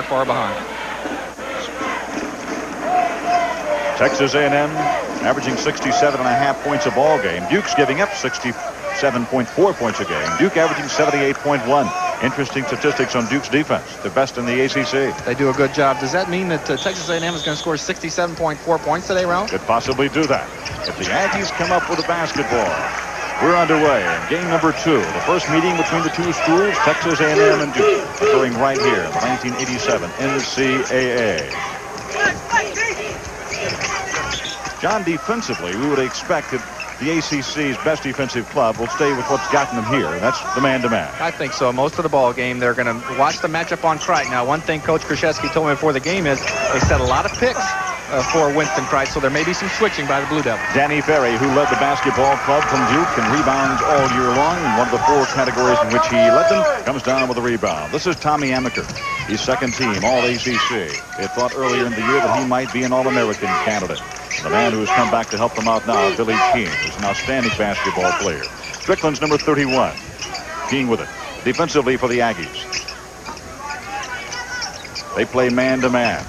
far behind. Texas A&M averaging 67.5 points a ball game. Duke's giving up 67.4 points a game. Duke averaging 78.1. Interesting statistics on Duke's defense. The best in the ACC. They do a good job. Does that mean that Texas A&M is going to score 67.4 points today, Ralph? Could possibly do that. If the Aggies come up with a basketball. We're underway in game number 2. The first meeting between the two schools, Texas A&M and Duke, occurring right here in the 1987 NCAA. John, defensively, we would expect that the ACC's best defensive club will stay with what's gotten them here. That's the man-to-man. I think so. Most of the ball game, they're going to watch the matchup on Crichton. Now, one thing Coach Krzyzewski told me before the game is they set a lot of picks for Winston Crichton, so there may be some switching by the Blue Devils. Danny Ferry, who led the basketball club from Duke and rebounds all year long, in one of the 4 categories in which he led them, comes down with a rebound. This is Tommy Amaker. He's second team, All-ACC. They thought earlier in the year that he might be an All-American candidate. The man who has come back to help them out now, Billy King, is an outstanding basketball player. Strickland's number 31. King with it. Defensively for the Aggies. They play man-to-man.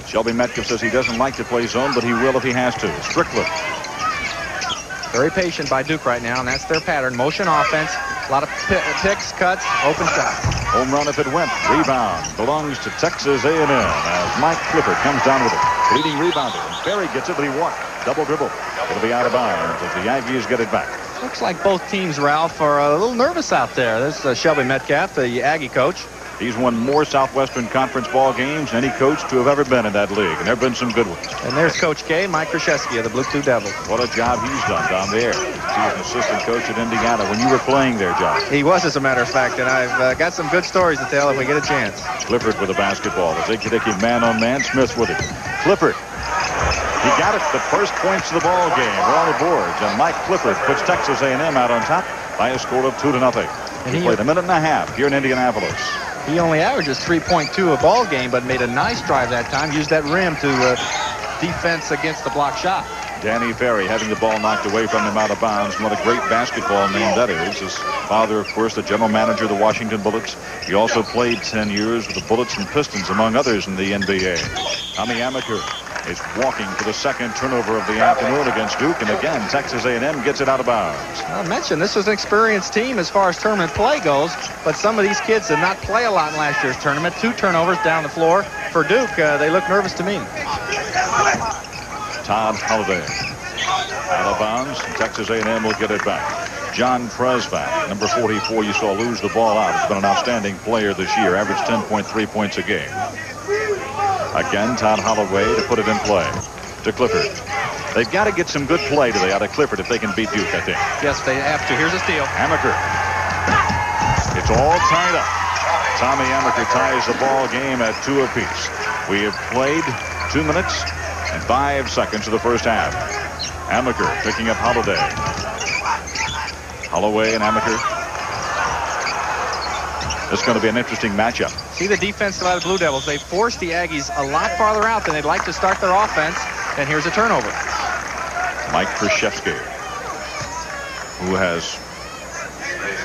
Shelby Metcalf says he doesn't like to play zone, but he will if he has to. Strickland. Very patient by Duke right now, and that's their pattern. Motion offense, a lot of picks, cuts, open shots. Home run if it went. Rebound belongs to Texas A&M as Mike Clifford comes down with it. Leading rebounder. And Ferry gets it, but he walked. Double dribble. It'll be out of bounds as the Aggies get it back. Looks like both teams, Ralph, are a little nervous out there. This is Shelby Metcalf, the Aggie coach. He's won more Southwestern Conference ball games than any coach to have ever been in that league, and there have been some good ones. And there's Coach K, Mike Krzyzewski of the Blue Devils. What a job he's done down there. He was an assistant coach at Indiana when you were playing there, John. He was, as a matter of fact, and I've got some good stories to tell if we get a chance. Clifford with the basketball. The Zicky man-on-man. Smith with it. Clifford. He got it. The first points of the ball game were on the boards, and Mike Clifford puts Texas A&M out on top by a score of 2-0. He played a minute and a half here in Indianapolis. He only averages 3.2 a ball game, but made a nice drive that time. Used that rim to defense against the block shot. Danny Ferry having the ball knocked away from him out of bounds. What a great basketball name that is. His father, of course, the general manager of the Washington Bullets. He also played 10 years with the Bullets and Pistons, among others, in the NBA. Tommy Amaker is walking for the second turnover of the afternoon against Duke, and again Texas A&M gets it out of bounds. I mentioned this was an experienced team as far as tournament play goes, but some of these kids did not play a lot in last year's tournament. 2 turnovers down the floor for Duke. They look nervous to me. Todd Holliday out of bounds. Texas A&M will get it back. John Presvac, number 44, you saw lose the ball out. Has been an outstanding player this year. Averaged 10.3 points a game. Again, Todd Holloway to put it in play. To Clifford. They've got to get some good play today out of Clifford if they can beat Duke, I think. Yes, they have to. Here's a steal. Amaker. It's all tied up. Tommy Amaker ties the ball game at 2 apiece. We have played 2 minutes and 5 seconds of the first half. Amaker picking up Holloway. Holloway and Amaker. This is going to be an interesting matchup. See the defense out of the Blue Devils. They forced the Aggies a lot farther out than they'd like to start their offense. And here's a turnover. Mike Krzyzewski, who has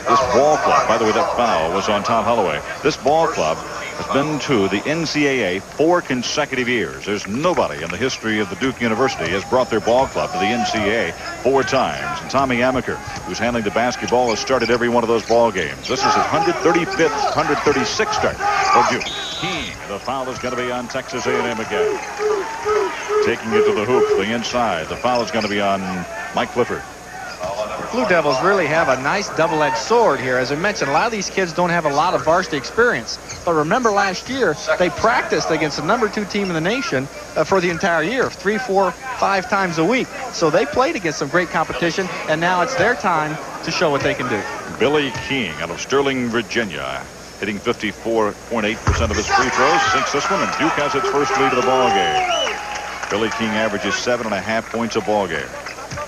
this ball club. By the way, that foul was on Todd Holloway. This ball club has been to the NCAA 4 consecutive years. There's nobody in the history of the Duke University has brought their ball club to the NCAA 4 times. And Tommy Amaker, who's handling the basketball, has started every one of those ball games. This is his 135th, 136th start for Duke. The foul is going to be on Texas A&M again. Taking it to the hoop, the inside. The foul is going to be on Mike Clifford. Blue Devils really have a nice double-edged sword here. As I mentioned, a lot of these kids don't have a lot of varsity experience. But remember last year, they practiced against the number 2 team in the nation for the entire year, 3, 4, 5 times a week. So they played against some great competition, and now it's their time to show what they can do. Billy King out of Sterling, Virginia, hitting 54.8% of his free throws, sinks this one, and Duke has its first lead of the ball game. Billy King averages 7.5 points a ball game.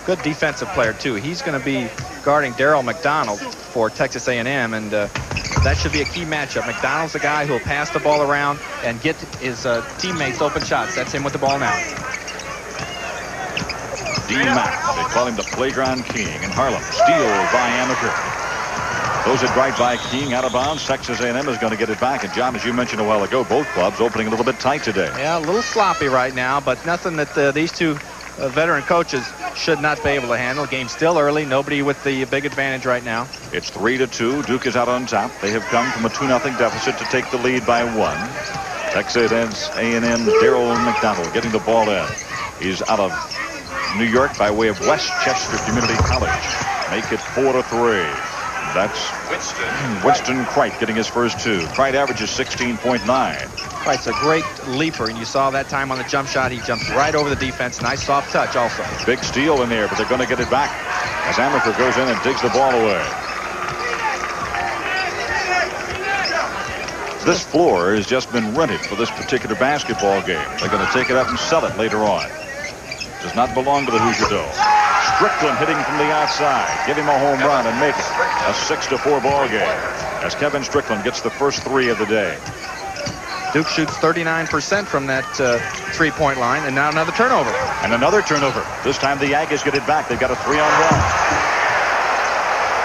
Good defensive player, too. He's going to be guarding Darryl McDonald for Texas A&M, and that should be a key matchup. McDonald's the guy who will pass the ball around and get his teammates open shots. That's him with the ball now. D-Mac, they call him the playground king in Harlem. Steal by Amaker. Throws it right by King, out of bounds. Texas A&M is going to get it back. And John, as you mentioned a while ago, both clubs opening a little bit tight today. Yeah, a little sloppy right now, but nothing that these two veteran coaches should not be able to handle. Game still early. Nobody with the big advantage right now. It's 3-2. Duke is out on top. They have come from a 2-0 deficit to take the lead by 1. Texas A&M Daryl McDonald getting the ball in. He's out of New York by way of Westchester Community College. Make it 4-3. That's Winston Cricht getting his first 2. Cricht averages 16.9. Cright's a great leaper, and you saw that time on the jump shot. He jumps right over the defense. Nice soft touch also. Big steal in there, but they're going to get it back as Amaker goes in and digs the ball away. This floor has just been rented for this particular basketball game. They're going to take it up and sell it later on. Does not belong to the Hoosier Dome. Strickland hitting from the outside. Give him a home run and make it a 6-4 ball game as Kevin Strickland gets the first 3 of the day. Duke shoots 39% from that three-point line, and now another turnover. And another turnover. This time the Aggies get it back. They've got a 3-on-1.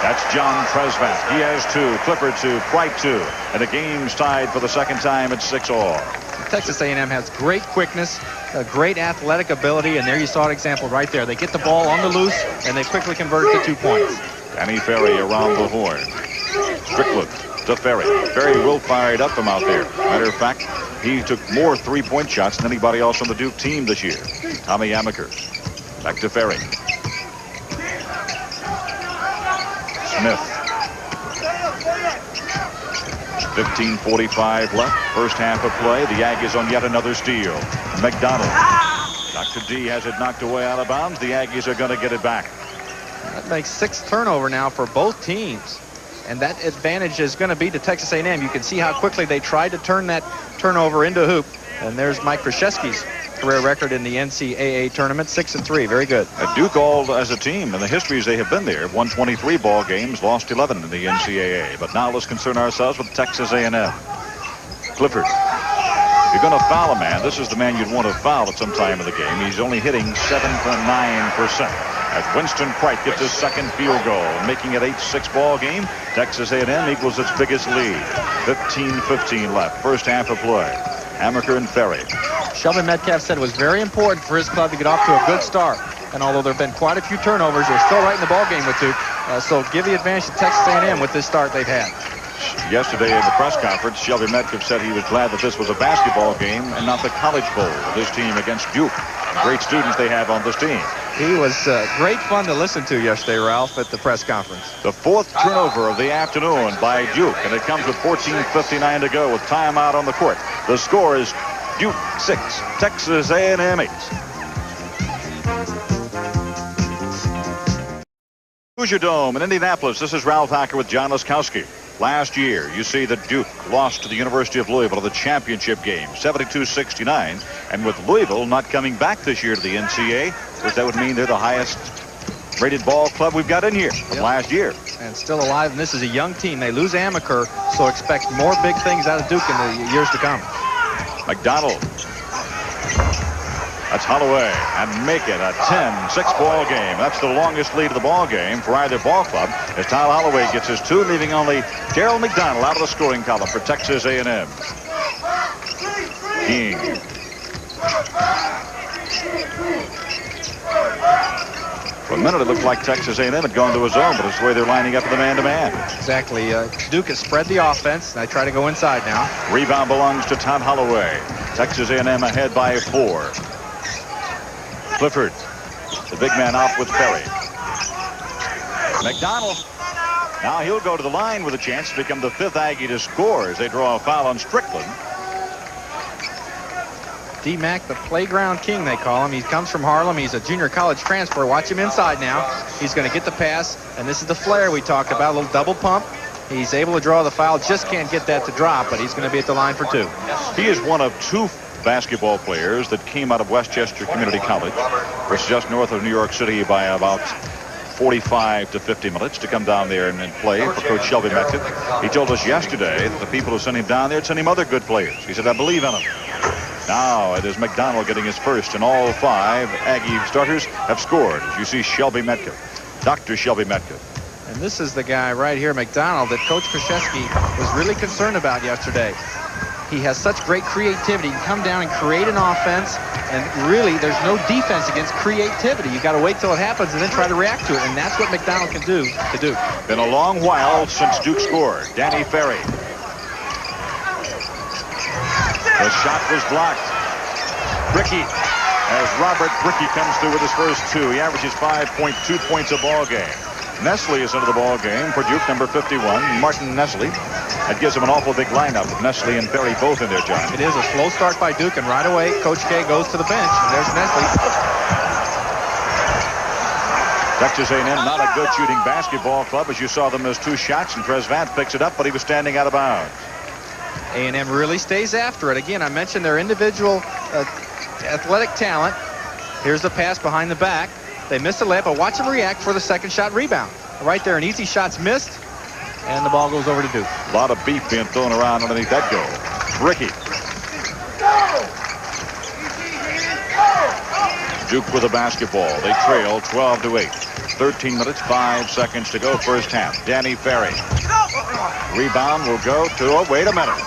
That's John Tresvant. He has 2. Clifford 2. Cricht 2. And the game's tied for the second time at 6-all. Texas A&M has great quickness, great athletic ability, and there you saw an example right there. They get the ball on the loose, and they quickly convert it to 2 points. Danny Ferry around the horn. Strickland to Ferry. Ferry will fire it up from out there. Matter of fact, he took more 3-point shots than anybody else on the Duke team this year. Tommy Amaker. Back to Ferry. Smith. 15:45 left. First half of play. The Aggies on yet another steal. McDonald. Dr. D has it knocked away out of bounds. The Aggies are going to get it back. That makes 6 turnover now for both teams. And that advantage is going to be to Texas A&M. You can see how quickly they tried to turn that turnover into a hoop. And there's Mike Krzyzewski's career record in the NCAA tournament, 6-3. Very good. Duke all as a team, in the histories they have been there, won 23 ball games, lost 11 in the NCAA. But now let's concern ourselves with Texas A&M. Clifford. If you're going to foul a man, this is the man you'd want to foul at some time in the game. He's only hitting 7.9%. As Winston Cricht gets his second field goal, making it 8-6 ball game. Texas A&M equals its biggest lead. 15:15 left. First half of play. Amaker and Ferry. Shelby Metcalf said it was very important for his club to get off to a good start. And although there have been quite a few turnovers, they're still right in the ball game with Duke. So give the advantage to Texas A&M with this start they've had. Yesterday in the press conference, Shelby Metcalf said he was glad that this was a basketball game and not the College Bowl. This team against Duke. Great students they have on this team. He was great fun to listen to yesterday, Ralph, at the press conference. The 4th turnover of the afternoon by Duke, and it comes with 14:59 to go with timeout on the court. The score is Duke 6, Texas A&M 8. Hoosier Dome in Indianapolis. This is Ralph Hacker with John Laskowski. Last year, you see that Duke lost to the University of Louisville in the championship game, 72-69. And with Louisville not coming back this year to the NCAA, because that would mean they're the highest rated ball club we've got in here from last year. And still alive, and this is a young team. They lose Amaker, so expect more big things out of Duke in the years to come. McDonald. That's Holloway, and make it a 10-6 ball game. That's the longest lead of the ball game for either ball club as Tyler Holloway gets his 2, leaving only Daryl McDonald out of the scoring column for Texas A&M. King. For a minute, it looked like Texas A&M had gone to his own, but it's the way they're lining up for the man-to-man. Exactly. Duke has spread the offense. They try to go inside now. Rebound belongs to Todd Holloway. Texas A&M ahead by 4. Clifford, the big man off with Ferry. McDonald. Now he'll go to the line with a chance to become the 5th Aggie to score as they draw a foul on Strickland. D-Mac, the playground king, they call him. He comes from Harlem. He's a junior college transfer. Watch him inside now. He's going to get the pass, and this is the flare we talked about, a little double pump. He's able to draw the foul, just can't get that to drop, but he's going to be at the line for 2. He is one of 2 basketball players that came out of Westchester Community College, which is just north of New York City by about 45 to 50 minutes to come down there and play for Coach Shelby Metcalf. He told us yesterday that the people who sent him down there sent him other good players. He said, I believe in him. Now it is McDonald getting his first, and all 5 Aggie starters have scored. As you see Shelby Metcalf, Dr. Shelby Metcalf. And And this is the guy right here, McDonald, that Coach Krzyzewski was really concerned about yesterday. He has such great creativity. He can come down and create an offense, and really there's no defense against creativity. You got to wait till it happens and then try to react to it, and that's what McDonald can do to Duke. Been a long while since Duke scored. Danny Ferry. The shot was blocked. Bricky, as Robert Bricky comes through with his first two. He averages 5.2 points a ball game. Nestle is into the ball game for Duke, number 51, Martin Nestle. That gives him an awful big lineup with Nestle and Ferry both in there, John. It is a slow start by Duke, and right away, Coach K goes to the bench. And there's Nestle. Texas A&M, not a good shooting basketball club, as you saw them as two shots, and Trezvant picks it up, but he was standing out of bounds. A&M really stays after it. Again, I mentioned their individual athletic talent. Here's the pass behind the back. They missed the layup, but watch them react for the second shot rebound. Right there, an easy shot's missed, and the ball goes over to Duke. A lot of beef being thrown around underneath that goal. Bricky. Duke with the basketball. They trail 12-8. 13 minutes, 5 seconds to go, first half. Danny Ferry. Rebound will go to, wait a minute.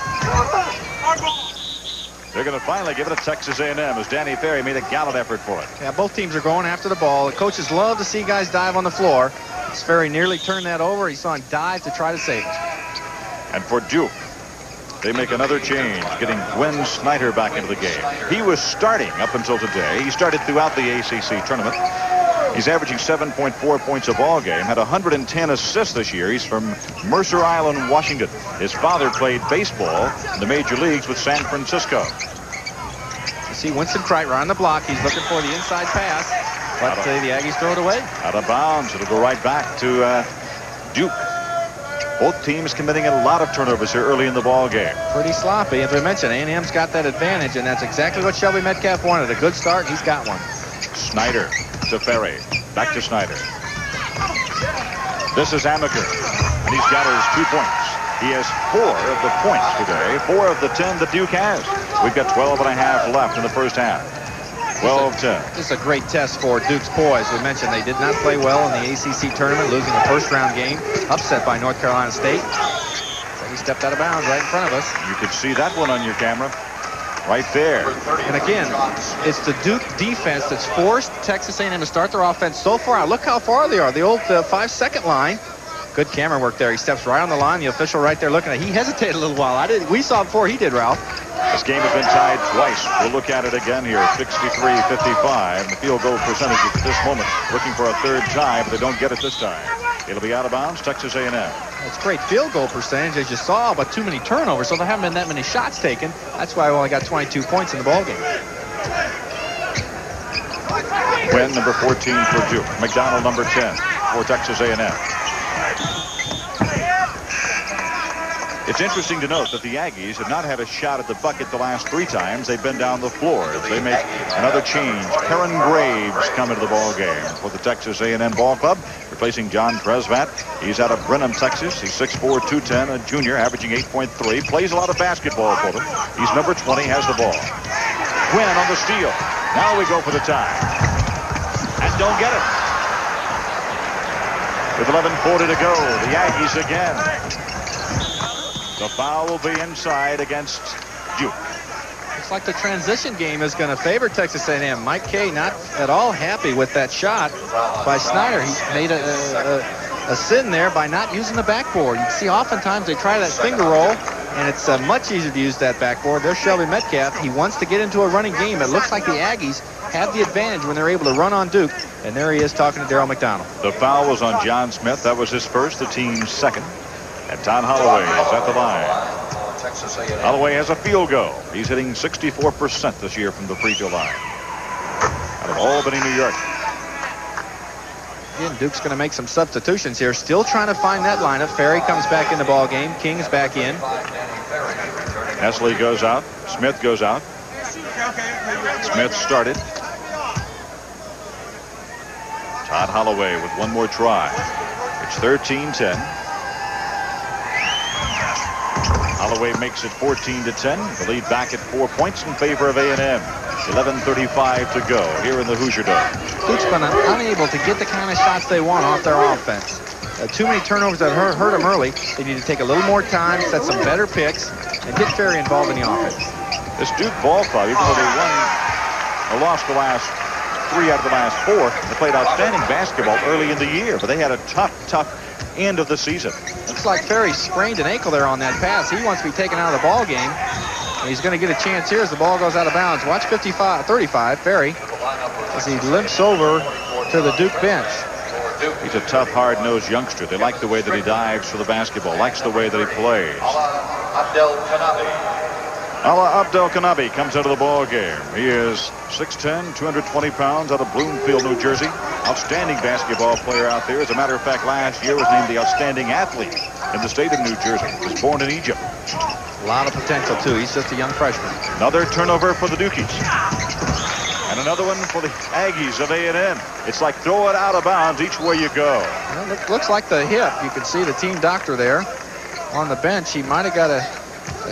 They're going to finally give it to Texas A&M as Danny Ferry made a gallant effort for it. Yeah, both teams are going after the ball. The coaches love to see guys dive on the floor. As Ferry nearly turned that over, he saw him dive to try to save it. And for Duke, they make another change, getting Gwen Snyder back into the game. He was starting up until today. He started throughout the ACC tournament. He's averaging 7.4 points a ball game, had 110 assists this year. He's from Mercer Island, Washington. His father played baseball in the major leagues with San Francisco. You see Winston Cright right on the block. He's looking for the inside pass, but the Aggies throw it away. Out of bounds. It'll go right back to Duke. Both teams committing a lot of turnovers here early in the ball game. Pretty sloppy. As we mentioned, A&M's got that advantage, and that's exactly what Shelby Metcalf wanted. A good start. He's got one. Snyder to Ferry. Back to Snyder. This is Amaker, and he's got his 2 points. He has 4 of the points today, 4 of the 10 that Duke has. We've got 12 and a half left in the first half. 12-10. This is a great test for Duke's poise. We mentioned they did not play well in the ACC tournament, losing the first round game, upset by North Carolina State. So he stepped out of bounds right in front of us. You could see that one on your camera. Right there. And again, it's the Duke defense that's forced Texas A&M to start their offense so far out. Look how far they are. The old 5-second line. Good camera work there. He steps right on the line. The official right there looking at it. He hesitated a little while. We saw it before he did, Ralph. This game has been tied twice. We'll look at it again here. 63-55. The field goal percentage at this moment looking for a third tie, but they don't get it this time. It'll be out of bounds, Texas A&M. It's great field goal percentage, as you saw, but too many turnovers, so there haven't been that many shots taken. That's why we only got 22 points in the ball game. Win number 14 for Duke. McDonald number 10 for Texas A&M. It's interesting to note that the Aggies have not had a shot at the bucket the last 3 times they've been down the floor. As they make another change, Karen Graves come into the ball game for the Texas A&M ball club, replacing John Trezvant. He's out of Brenham, Texas. He's 6'4", 210, a junior, averaging 8.3. Plays a lot of basketball for them. He's number 20, has the ball. Quinn on the steal. Now we go for the tie. And don't get it. With 11:40 to go, the Aggies again. The foul will be inside against Duke. Looks like the transition game is going to favor Texas A&M. Mike Kay not at all happy with that shot by Snyder. He made a sin there by not using the backboard. You can see oftentimes they try that finger roll, and it's much easier to use that backboard. There's Shelby Metcalf. He wants to get into a running game. It looks like the Aggies have the advantage when they're able to run on Duke, and there he is talking to Darryl McDonald. The foul was on John Smith. That was his first, the team's second. And Todd Holloway is at the line. Holloway has a field goal. He's hitting 64% this year from the free throw line. Out of Albany, New York. Again, Duke's going to make some substitutions here. Still trying to find that lineup. Ferry comes back in the ball game. King's back in. Nestle goes out. Smith goes out. Smith started. Todd Holloway with one more try. It's 13-10. Holloway makes it 14-10. The lead back at 4 points in favor of A&M. 11:35 to go here in the Hoosier Dome. Duke's been unable to get the kind of shots they want off their offense. too many turnovers that hurt them early. They need to take a little more time, set some better picks, and get Ferry involved in the offense. This Duke ball club, even though they won or lost the last 3 out of the last 4, they played outstanding basketball early in the year, but they had a tough end of the season. Looks like Ferry sprained an ankle there on that pass. He wants to be taken out of the ball game. And he's going to get a chance here as the ball goes out of bounds. Watch 35, Ferry, as he limps over to the Duke bench. He's a tough, hard-nosed youngster. They like the way that he dives for the basketball, likes the way that he plays. Ala Abdel Kanabi comes into the ball game. He is 6'10", 220 pounds, out of Bloomfield, New Jersey. Outstanding basketball player out there. As a matter of fact, last year was named the outstanding athlete in the state of New Jersey. He was born in Egypt. A lot of potential, too. He's just a young freshman. Another turnover for the Dukies. And another one for the Aggies of A&M. It's like throw it out of bounds each way you go. Well, it looks like the hip. You can see the team doctor there on the bench. He might have got a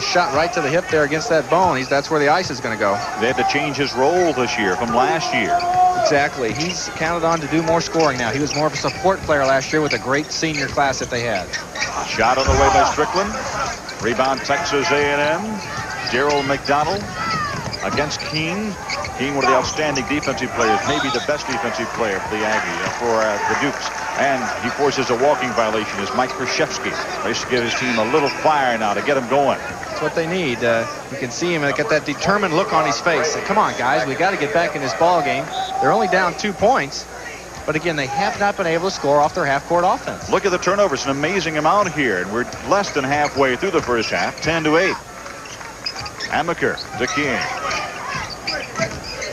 shot right to the hip there against that bone. That's where the ice is going to go. They had to change his role this year from last year. Exactly. He's counted on to do more scoring now. He was more of a support player last year with a great senior class that they had. Shot on the way by Strickland. Rebound Texas A&M. Daryl McDonald against King. King, one of the outstanding defensive players, maybe the best defensive player for the Aggies, for the Dukes. And he forces a walking violation as Mike Krzyzewski tries to give his team a little fire now to get him going. That's what they need. You can see him get that determined look on his face. Come on, guys, we got to get back in this ball game. They're only down 2 points. But again, they have not been able to score off their half-court offense. Look at the turnovers, an amazing amount here, and we're less than halfway through the first half, 10-8. Amaker to King.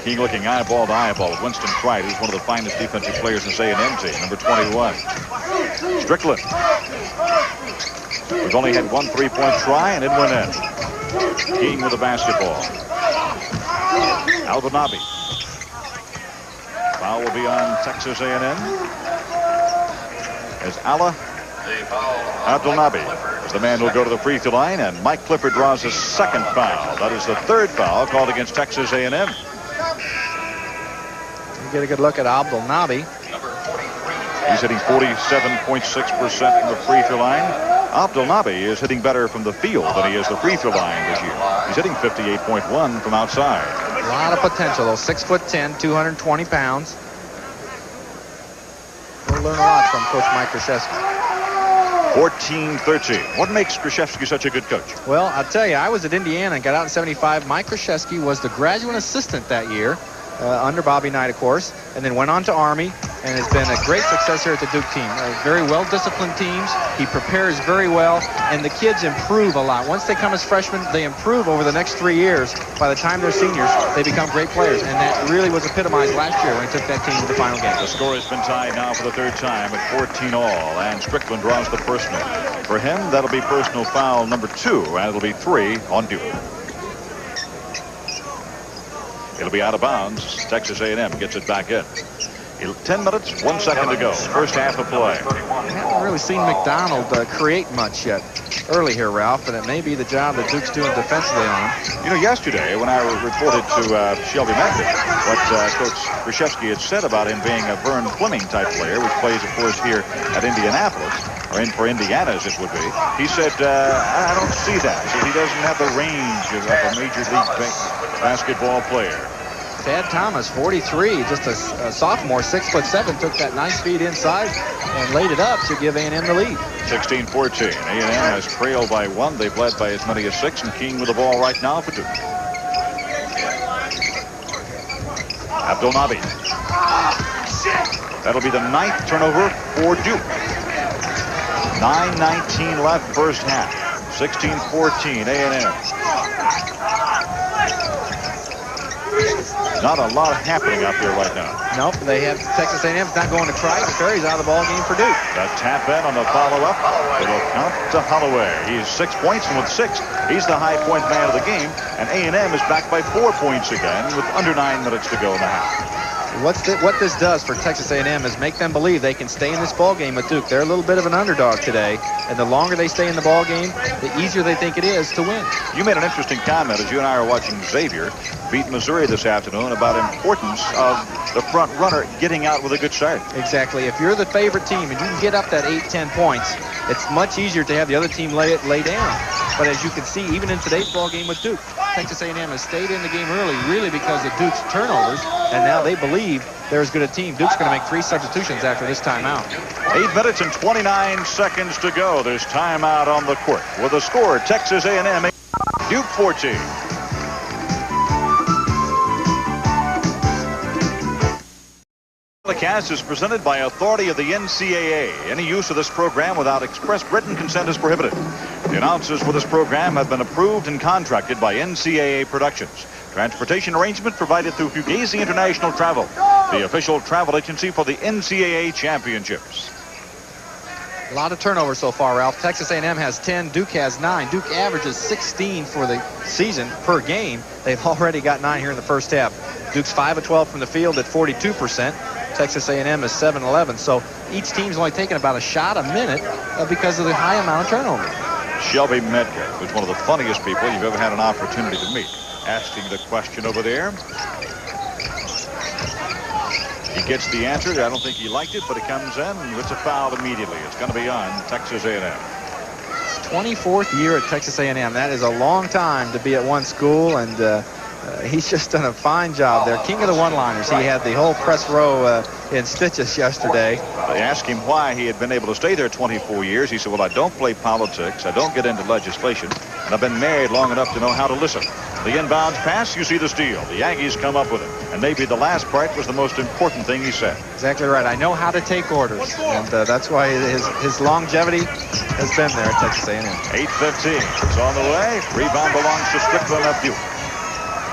King looking eyeball to eyeball with Winston Cright, who's one of the finest defensive players in this A&M team, number 21. Strickland, who's only had 1 3-point try and it went in. King with the basketball. Al-Banabi. Foul will be on Texas A&M as Ala Abdelnabi is the man who will go to the free throw line, and Mike Clifford draws his 2nd foul. That is the 3rd foul called against Texas A&M. You get a good look at Abdelnabi. He's hitting 47.6% from the free throw line. Abdelnabi is hitting better from the field than he is the free throw line this year. He's hitting 58.1 from outside. A lot of potential, though. 6'10", 220 pounds. We'll learn a lot from Coach Mike Krzyzewski. 14-13. What makes Krzyzewski such a good coach? Well, I'll tell you, I was at Indiana and got out in 75. Mike Krzyzewski was the graduate assistant that year, under Bobby Knight, of course, and then went on to Army and has been a great success here at the Duke team. Very well-disciplined teams. He prepares very well, and the kids improve a lot. Once they come as freshmen, they improve over the next 3 years. By the time they're seniors, they become great players, and that really was epitomized last year when he took that team to the final game. The score has been tied now for the 3rd time at 14 all, and Strickland draws the personal. For him, that'll be personal foul number 2, and it'll be 3 on Duke. It'll be out of bounds. Texas A&M gets it back in. 10 minutes, 1 second to go. First half of play. I haven't really seen McDonald create much yet early here, Ralph, and it may be the job that Duke's doing defensively on him. You know, yesterday when I reported to Shelby Medford what Coach Krzyzewski had said about him being a Vern Fleming type player, which plays, of course, here at Indianapolis, or for Indiana as it would be, he said, I don't see that. He said he doesn't have the range of a major league basketball player. Thad Thomas, 43, just a sophomore, 6'7", took that nice feed inside and laid it up to give A&M the lead. 16-14. A&M has trailed by 1. They've led by as many as 6, and King with the ball right now for Duke. Abdelnabi. That'll be the 9th turnover for Duke. 9:19 left first half. 16-14 A&M. Not a lot happening out there right now. Nope, they have Texas A&M's not going to try. Ferry's out of the ball game for Duke. The tap in on the follow-up. It'll count to Holloway. He's 6 points, and with 6, he's the high point man of the game. And A&M is back by 4 points again with under 9 minutes to go in the half. What this does for Texas A&M is make them believe they can stay in this ball game with Duke. They're a little bit of an underdog today, and the longer they stay in the ball game, the easier they think it is to win. You made an interesting comment as you and I are watching Xavier beat Missouri this afternoon about importance of the front runner getting out with a good start. Exactly. If you're the favorite team and you can get up that 8-10 points, it's much easier to have the other team lay down. But as you can see, even in today's ball game with Duke, Texas A&M has stayed in the game early, really because of Duke's turnovers, and now they believe they're as good a team. Duke's going to make 3 substitutions after this timeout. 8 minutes and 29 seconds to go. There's timeout on the court. With a score, Texas A&M, Duke 14. The cast is presented by authority of the NCAA. Any use of this program without express written consent is prohibited. The announcers for this program have been approved and contracted by NCAA Productions. Transportation arrangement provided through Fugazi International Travel, the official travel agency for the NCAA championships. A lot of turnovers so far, Ralph. Texas A&M has 10. Duke has 9. Duke averages 16 for the season per game. They've already got 9 here in the first half. Duke's 5 of 12 from the field at 42%. Texas A&M is 7-11. So each team's only taking about a shot a minute because of the high amount of turnovers. Shelby Metcalf is one of the funniest people you've ever had an opportunity to meet. Asking the question over there. He gets the answer. I don't think he liked it, but it comes in and it's a foul immediately. It's going to be on Texas A&M. 24th year at Texas A&M. That is a long time to be at one school, and he's just done a fine job there. King of the one-liners. He had the whole press row in stitches yesterday. They asked him why he had been able to stay there 24 years. He said, well, I don't play politics. I don't get into legislation. And I've been married long enough to know how to listen. The inbounds pass, you see the steal. The Aggies come up with it. And maybe the last part was the most important thing he said. Exactly right. I know how to take orders. And that's why his longevity has been there at Texas A&M. 8:15. It's on the way. Rebound belongs to Strickland of Duke.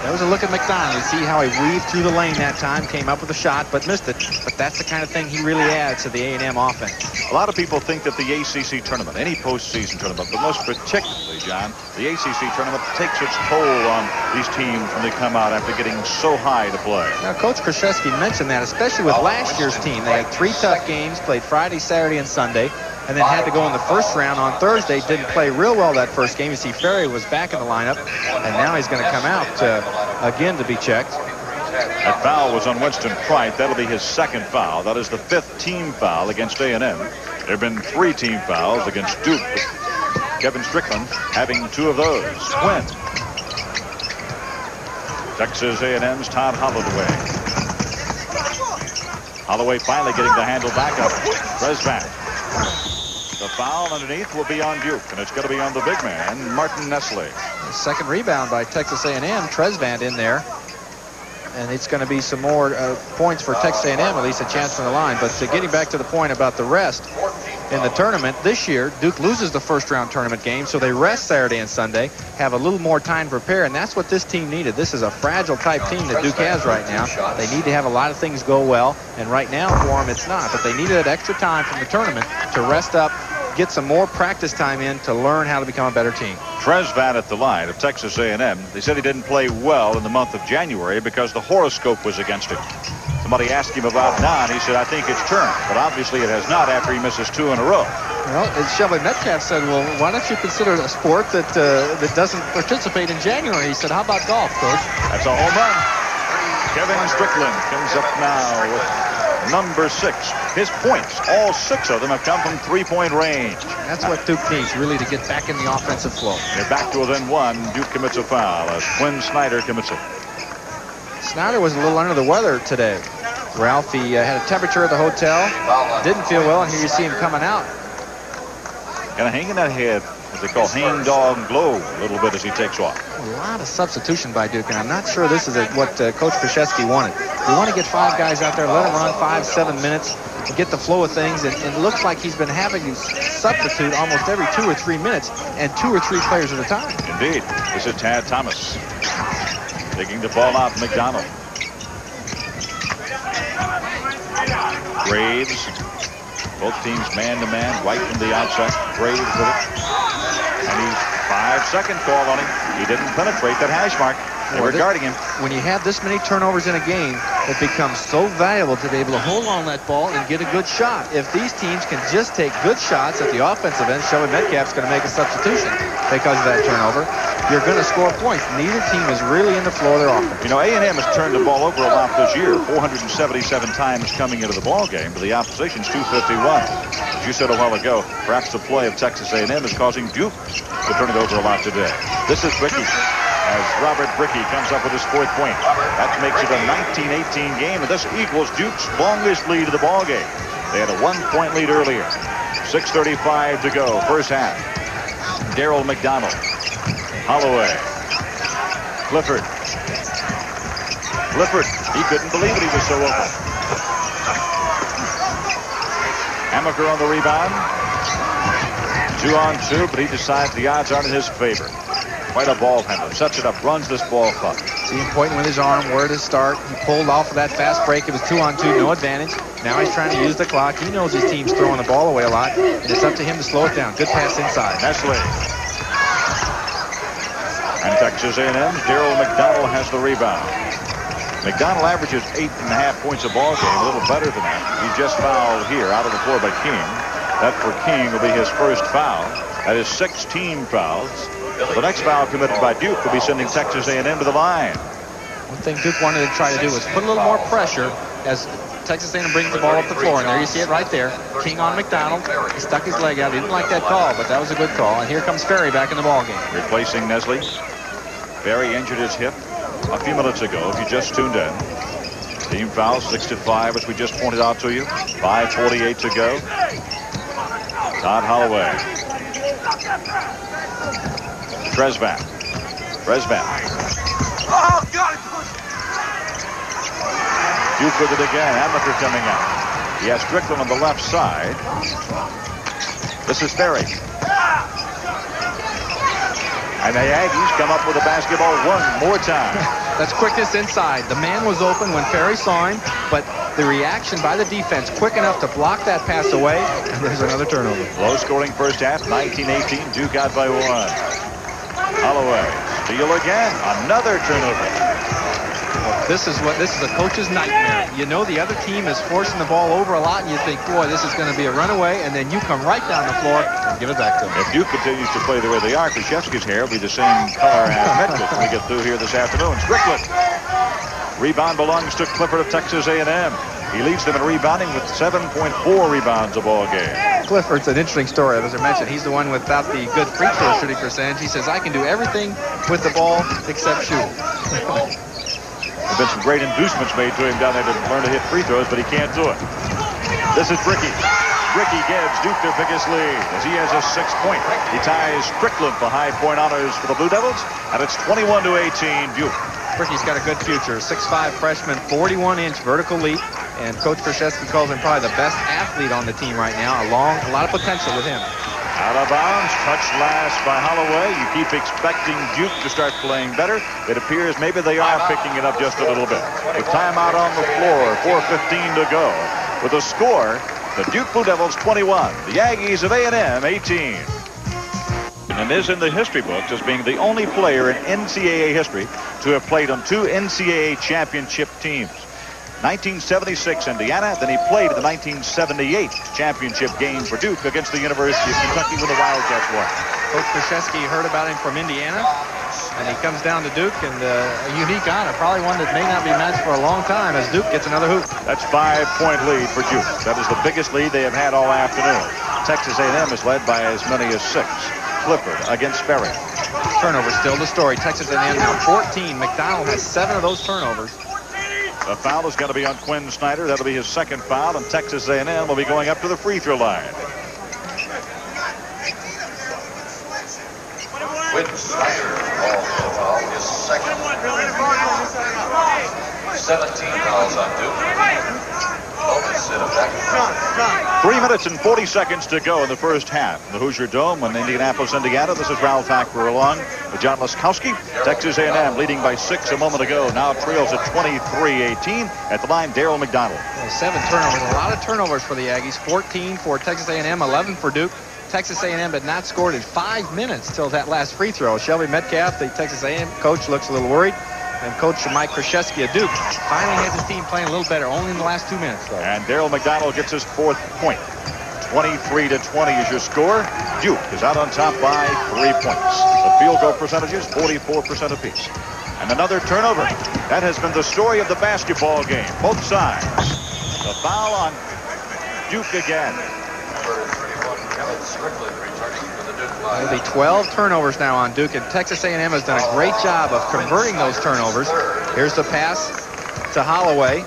That was a look at McDonald. You see how he weaved through the lane that time, came up with a shot, but missed it. But that's the kind of thing he really adds to the A&M offense. A lot of people think that the ACC tournament, any postseason tournament, but most particularly, John, the ACC tournament takes its toll on these teams when they come out after getting so high to play. Now, Coach Krzyzewski mentioned that, especially with last year's team. They had 3 tough games, played Friday, Saturday, and Sunday, and then had to go in the first round on Thursday. Didn't play real well that first game. You see Ferry was back in the lineup, and now he's going to come out again to be checked. That foul was on Winston Prite. That'll be his 2nd foul. That is the 5th team foul against A&M. There have been 3 team fouls against Duke. Kevin Strickland having 2 of those. Quinn. Texas A&M's Todd Holloway. Holloway finally getting the handle back up. Tresvant. The foul underneath will be on Duke, and it's going to be on the big man, Martin Nestle. The second rebound by Texas A&M. Tresvant in there. And it's going to be some more points for Texas A&M, at least a chance from the line. But getting back to the point about the rest in the tournament, this year, Duke loses the first-round tournament game, so they rest Saturday and Sunday, have a little more time to prepare, and that's what this team needed. This is a fragile-type team that Duke has right now. They need to have a lot of things go well, and right now for them it's not. But they needed that extra time from the tournament to rest up, get some more practice time in to learn how to become a better team. Tresvant at the line of Texas A&M. They said he didn't play well in the month of January because the horoscope was against him. Somebody asked him about Don. He said, I think it's turned. But obviously it has not after he misses 2 in a row. Well, and Shelby Metcalf said, well, why don't you consider it a sport that doesn't participate in January? He said, how about golf, Coach? That's a home run. Kevin Strickland comes up now with number 6. His points, all 6 of them have come from 3-point range. That's what Duke needs, really, to get back in the offensive flow. They're back to within 1. Duke commits a foul as Quinn Snyder commits it. Snyder was a little under the weather today. Ralph, he had a temperature at the hotel, didn't feel well, and here you see him coming out. Kind of hanging that head, what they call hang dog glow, a little bit as he takes off. A lot of substitution by Duke, and I'm not sure this is what Coach Krzyzewski wanted. You want to get 5 guys out there, let them run 5-7 minutes, and get the flow of things, and it looks like he's been having to substitute almost every 2 or 3 minutes, and 2 or 3 players at a time. Indeed. This is Tad Thomas. Taking the ball out, McDonald. Graves. Both teams man-to-man, right from the outside. Graves with it. And he's 5-second call on him. He didn't penetrate that hash mark. They were guarding him. When you have this many turnovers in a game, it becomes so valuable to be able to hold on that ball and get a good shot. If these teams can just take good shots at the offensive end, Shelby Metcalf's going to make a substitution because of that turnover. You're going to score points. Neither team is really in the flow of their offense. You know, A&M has turned the ball over a lot this year, 477 times coming into the ball game, but the opposition's 251. As you said a while ago, perhaps the play of Texas A&M is causing Duke to turn it over a lot today. This is Bricky, as Robert Bricky comes up with his 4th point. That makes it a 19-18 game, and this equals Duke's longest lead of the ball game. They had a 1-point lead earlier. 6:35 to go, first half. Darryl McDonald. Holloway. Clifford. He couldn't believe it. He was so open. Amaker on the rebound. 2-on-2, but he decides the odds aren't in his favor. Quite a ball handler. Sets it up, runs this ball clock. See him pointing with his arm where to start. He pulled off of that fast break. It was 2-on-2, no advantage. Now he's trying to use the clock. He knows his team's throwing the ball away a lot, and it's up to him to slow it down. Good pass inside. Nestle. And Texas A&M's Darryl McDonald has the rebound. McDonald averages 8.5 points a ball game, a little better than that. He just fouled here out of the floor by King. That for King will be his first foul. That is 16 fouls. The next foul committed by Duke will be sending Texas A&M to the line. One thing Duke wanted to try to do was put a little more pressure as Texas A&M brings the ball up the floor. And there you see it right there. King on McDonald. He stuck his leg out. He didn't like that call, but that was a good call. And here comes Ferry back in the ball game. Replacing Nestle. Ferry injured his hip a few minutes ago, if you just tuned in. Team foul 6-5, as we just pointed out to you. 5:48 to go. Todd Holloway. Tresvant. Oh, got it. Duke with it again. Amaker coming out. He has Strickland on the left side. This is Ferry. And the Aggies come up with the basketball one more time. That's quickness inside. The man was open when Ferry saw him, but the reaction by the defense quick enough to block that pass away, and there's another turnover. Low-scoring first half, 19-18. Duke out by 1. Holloway, steal again. Another turnover. This is a coach's nightmare. You know the other team is forcing the ball over a lot, and you think, boy, this is going to be a runaway, and then you come right down the floor and give it back to them. If Duke continues to play the way they are, Krzyzewski's hair will be the same color as Metcalf when we get through here this afternoon. Strickland. Rebound belongs to Clifford of Texas A&M. He leads them in rebounding with 7.4 rebounds a ball game. Clifford's an interesting story. As I mentioned, he's the one without the good free throw shooting percentage. He says, I can do everything with the ball except shoot. There have been some great inducements made to him down there to learn to hit free throws, but he can't do it. This is Bricky. Bricky gives Duke their biggest lead as he has a 6-point. He ties Strickland for high point honors for the Blue Devils, and it's 21-18 Duke. Bricky's got a good future. 6'5" freshman, 41-inch vertical leap, and Coach Krzyzewski calls him probably the best athlete on the team right now. A lot of potential with him. Out of bounds, touched last by Holloway. You keep expecting Duke to start playing better. It appears maybe they are picking it up just a little bit. With timeout on the floor, 4:15 to go. With the score, the Duke Blue Devils 21, the Aggies of A&M 18. And is in the history books as being the only player in NCAA history to have played on 2 NCAA championship teams. 1976 Indiana, then he played in the 1978 championship game for Duke against the University of Kentucky when the Wildcats won. Coach Krzyzewski heard about him from Indiana, and he comes down to Duke, and a unique honor, probably one that may not be matched for a long time as Duke gets another hoop. That's 5-point lead for Duke. That is the biggest lead they have had all afternoon. Texas A&M is led by as many as 6. Clifford against Ferry. Turnover still the story. Texas A&M now 14. McDonald has 7 of those turnovers. The foul is going to be on Quinn Snyder. That'll be his second foul, and Texas A&M will be going up to the free throw line. Quinn Snyder, his second. 17 fouls on Duke. 3 minutes and 40 seconds to go in the first half. The Hoosier Dome in Indianapolis, Indiana. This is Ralph Hackler along with John Laskowski. Texas A&M leading by 6 a moment ago. Now trails at 23-18. At the line, Darryl McDonald. 7 turnovers. A lot of turnovers for the Aggies. 14 for Texas A&M, 11 for Duke. Texas A&M had not scored in 5 minutes till that last free throw. Shelby Metcalf, the Texas A&M coach, looks a little worried. And Coach Mike Krzyzewski of Duke finally has his team playing a little better, only in the last 2 minutes, though. And Daryl McDonald gets his 4th point. 23-20 is your score. Duke is out on top by 3 points. The field goal percentages, 44% apiece. And another turnover. That has been the story of the basketball game. Both sides. The foul on Duke again. There'll be 12 turnovers now on Duke, and Texas A&M has done a great job of converting those turnovers. Here's the pass to Holloway.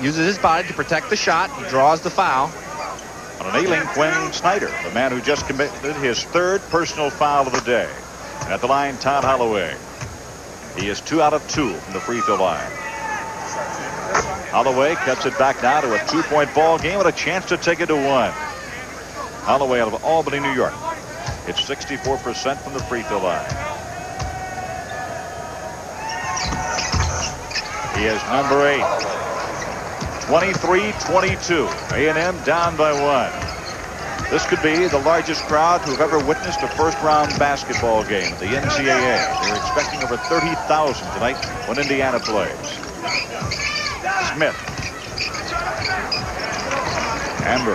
Uses his body to protect the shot. He draws the foul. On an ailing Quinn Snyder, the man who just committed his 3rd personal foul of the day. And at the line, Todd Holloway. He is 2 out of 2 from the free throw line. Holloway cuts it back now to a 2-point ball game with a chance to take it to 1. Holloway out of Albany, New York. It's 64% from the free throw line. He is number 8. 23-22. A&M down by 1. This could be the largest crowd who've ever witnessed a first-round basketball game at the NCAA. They're expecting over 30,000 tonight when Indiana plays. Smith. Amber.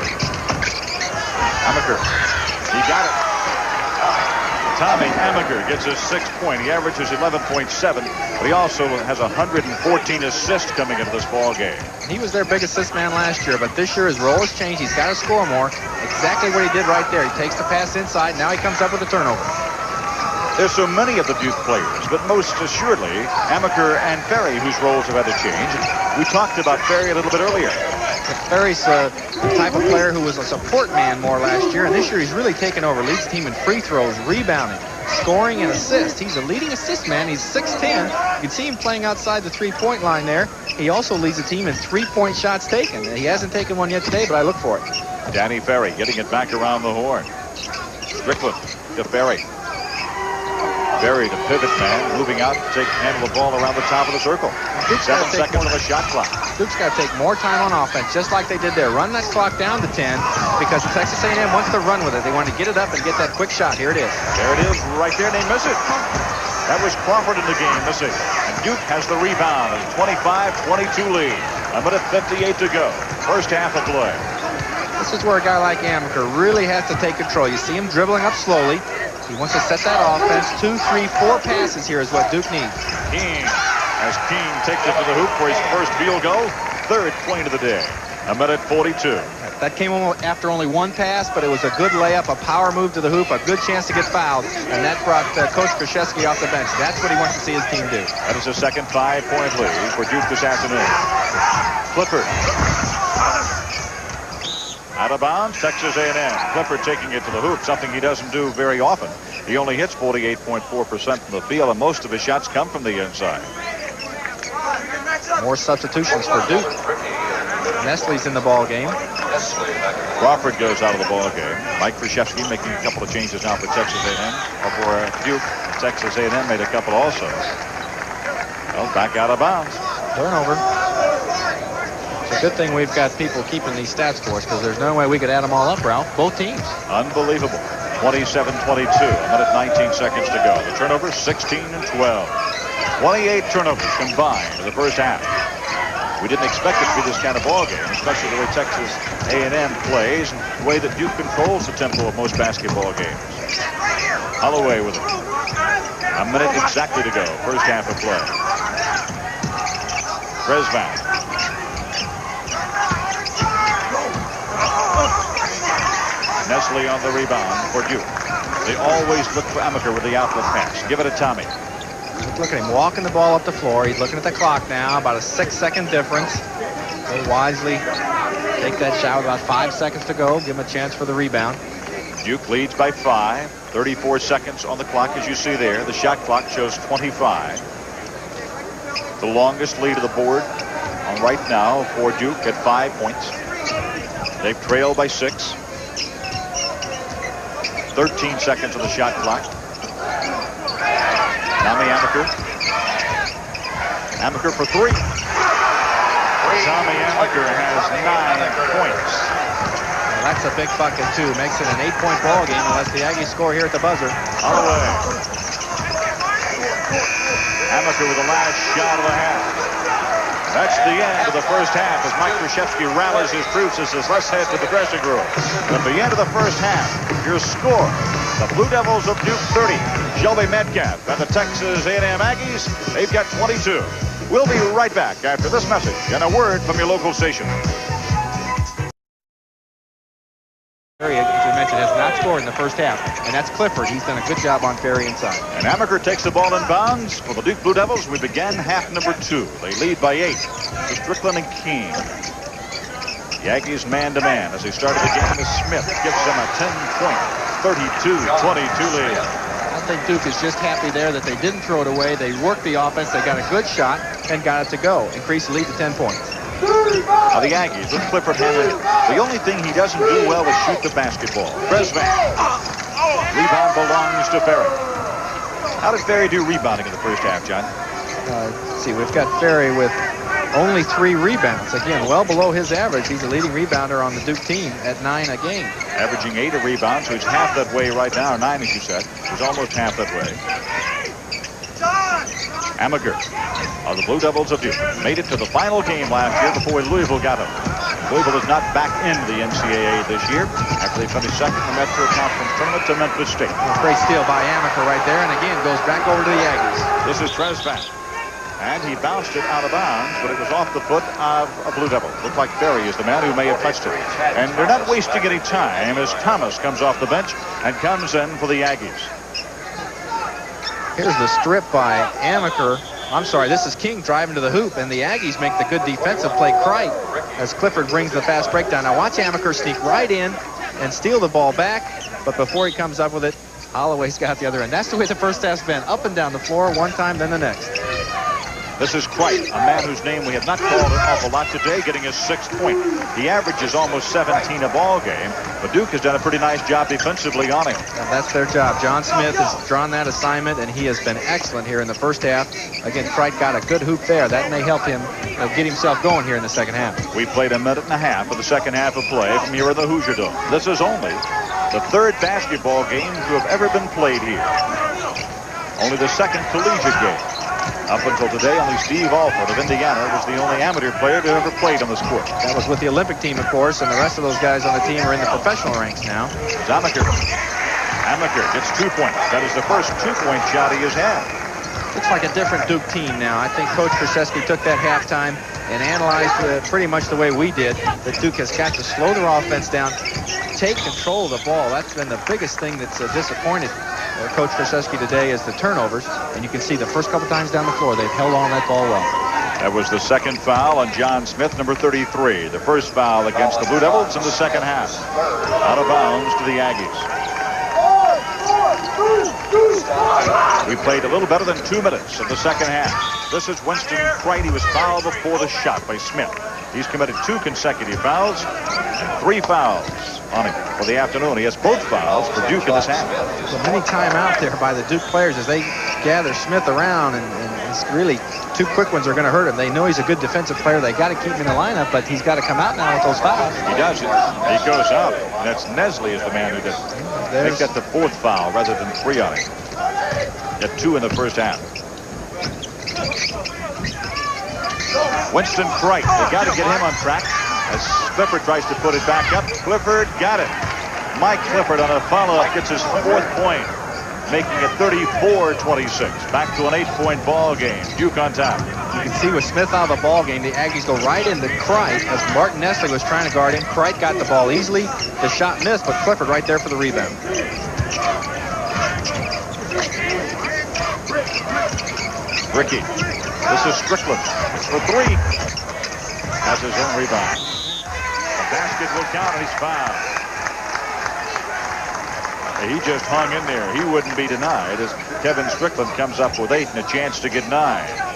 Amaker. He got it. Tommy Amaker gets his 6th point. He averages 11.7, but he also has 114 assists coming into this ball game. He was their big assist man last year, but this year his role has changed. He's got to score more. Exactly what he did right there. He takes the pass inside. Now he comes up with a turnover. There's so many of the Duke players, but most assuredly Amaker and Ferry, whose roles have had to change. We talked about Ferry a little bit earlier. Ferry's the type of player who was a support man more last year, and this year he's really taken over. Leads the team in free throws, rebounding, scoring, and assists. He's a leading assist man. He's 6'10". You can see him playing outside the three-point line there. He also leads the team in three-point shots taken. He hasn't taken one yet today, but I look for it. Danny Ferry getting it back around the horn. Strickland to Ferry. Ferry, the pivot man, moving out to handle the ball around the top of the circle. 7 seconds of a shot clock. Duke's got to take more time on offense, just like they did there. Run that clock down to 10 because Texas A&M wants to run with it. They want to get it up and get that quick shot. Here it is. There it is right there, and they miss it. That was Crawford in the game, missing. And Duke has the rebound, a 25-22 lead. A minute 58 to go. First half of play. This is where a guy like Amaker really has to take control. You see him dribbling up slowly. He wants to set that offense. 2, 3, 4 passes here is what Duke needs. King, as King takes it to the hoop for his first field goal. 3rd point of the day. A minute 42. That came after only 1 pass, but it was a good layup, a power move to the hoop, a good chance to get fouled, and that brought Coach Krzyzewski off the bench. That's what he wants to see his team do. That is a second 5-point lead for Duke this afternoon. Clifford. Out of bounds, Texas A&M. Clifford taking it to the hoop, something he doesn't do very often. He only hits 48.4% from the field, and most of his shots come from the inside. More substitutions for Duke. Nestle's in the ball game. Crawford goes out of the ball game. Mike Krzyzewski making a couple of changes now for Texas A&M. For Duke, Texas A&M made a couple also. Well, back out of bounds. Turnover. It's a good thing we've got people keeping these stats for us because there's no way we could add them all up, Ralph. Both teams. Unbelievable. 27-22. A minute 19 seconds to go. The turnover 16 and 12. 28 turnovers combined in the first half. We didn't expect it to be this kind of ball game, especially the way Texas A&M plays and the way that Duke controls the tempo of most basketball games. Holloway with it. A minute exactly to go. First half of play. Resvac. Nestle on the rebound for Duke. They always look for Amaker with the outlet pass. Give it to Tommy. Look at him walking the ball up the floor. He's looking at the clock now. About a 6-second difference. He'll wisely take that shot with about 5 seconds to go. Give him a chance for the rebound. Duke leads by 5. 34 seconds on the clock, as you see there. The shot clock shows 25. The longest lead of the board on right now for Duke at 5 points. They've trailed by 6. 13 seconds on the shot clock. Tommy Amaker. Amaker for 3. Tommy Amaker has 9 points. Well, that's a big bucket, too. Makes it an 8-point ball game unless the Aggies score here at the buzzer. Holloway. Amaker with the last shot of the half. That's the end of the first half as Mike Krzyzewski rallies his troops and says, let's head to the dressing room. At the end of the first half, your score, the Blue Devils of Duke 30, Shelby Metcalf and the Texas A&M Aggies, they've got 22. We'll be right back after this message and a word from your local station. Ferry, as you mentioned, has not scored in the first half, and that's Clifford. He's done a good job on Ferry inside. And Amaker takes the ball in bounds for the Duke Blue Devils. We began half number 2. They lead by 8 to Strickland and King. The Aggies man-to-man as they started the game as Smith gives them a 10-point, 32-22 lead. I think Duke is just happy there that they didn't throw it away. They worked the offense. They got a good shot and got it to go. Increased the lead to 10 points. Now the Aggies with Clifford handling. The only thing he doesn't do well is shoot the basketball. Bresvan. Rebound belongs to Ferry. How did Ferry do rebounding in the first half, John? Let's see, we've got Ferry with only 3 rebounds. Again, well below his average. He's a leading rebounder on the Duke team at 9 a game. Averaging 8 a rebound, so he's half that way right now, or 9 as you said. He's almost half that way. Amaker of the Blue Devils of Duke made it to the final game last year before Louisville got him. Louisville is not back in the NCAA this year after they finished second in the Metro Conference tournament to Memphis State. Great steal by Amaker right there, and again goes back over to the Aggies. This is Tresvant. And he bounced it out of bounds, but it was off the foot of a Blue Devil. Looked like Ferry is the man who may have touched it. And they're not wasting any time as Thomas comes off the bench and comes in for the Aggies. Here's the strip by Amaker. I'm sorry, this is King driving to the hoop, and the Aggies make the good defensive play. Kreit as Clifford brings the fast breakdown. Now watch Amaker sneak right in and steal the ball back, but before he comes up with it, Holloway's got the other end. That's the way the first half's been, up and down the floor, one time, then the next. This is Kreit, a man whose name we have not called an awful lot today, getting his 6th point. The average is almost 17 a ball game, but Duke has done a pretty nice job defensively on him. And that's their job. John Smith has drawn that assignment, and he has been excellent here in the first half. Again, Kreit got a good hoop there. That may help him get himself going here in the second half. We played a minute and a half of the second half of play from here in the Hoosier Dome. This is only the 3rd basketball game to have ever been played here. Only the 2nd collegiate game. Up until today, only Steve Alford of Indiana was the only amateur player to ever played on this court. That was with the Olympic team, of course, and the rest of those guys on the team are in the professional ranks now. Amaker. Amaker gets 2 points. That is the first 2-point shot he has had. Looks like a different Duke team now. I think Coach Krzyzewski took that halftime and analyzed pretty much the way we did, that Duke has got to slow their offense down, take control of the ball. That's been the biggest thing that's disappointed Coach Krzyzewski today is the turnovers, and you can see the first couple times down the floor they've held on that ball well. That was the 2nd foul on John Smith, number 33. The first foul against the Blue Devils in the second half. Out of bounds to the Aggies. We played a little better than 2 minutes in the second half. This is Winston Kreit. He was fouled before the shot by Smith. He's committed 2 consecutive fouls and 3 fouls on him for the afternoon. He has both fouls for Duke in this half. So many time out there by the Duke players as they gather Smith around, and it's really 2 quick ones are going to hurt him. They know he's a good defensive player. They got to keep him in the lineup, but he's got to come out now with those fouls. He does it. He goes out. And that's Nesley is the man who did it. I think that's the 4th foul rather than 3 on him. Got 2 in the first half. Winston Kreit, they got to get him on track as Clifford tries to put it back up. Clifford got it. Mike Clifford on a follow-up gets his 4th point, making it 34-26. Back to an 8-point ball game. Duke on top. You can see with Smith out of the ball game, the Aggies go right into Kreit as Martin Nesley was trying to guard him. Kreit got the ball easily. The shot missed, but Clifford right there for the rebound. Ricky. This is Strickland. It's for 3. Has his own rebound. The basket will count, and he's fouled. He just hung in there. He wouldn't be denied as Kevin Strickland comes up with 8 and a chance to get 9.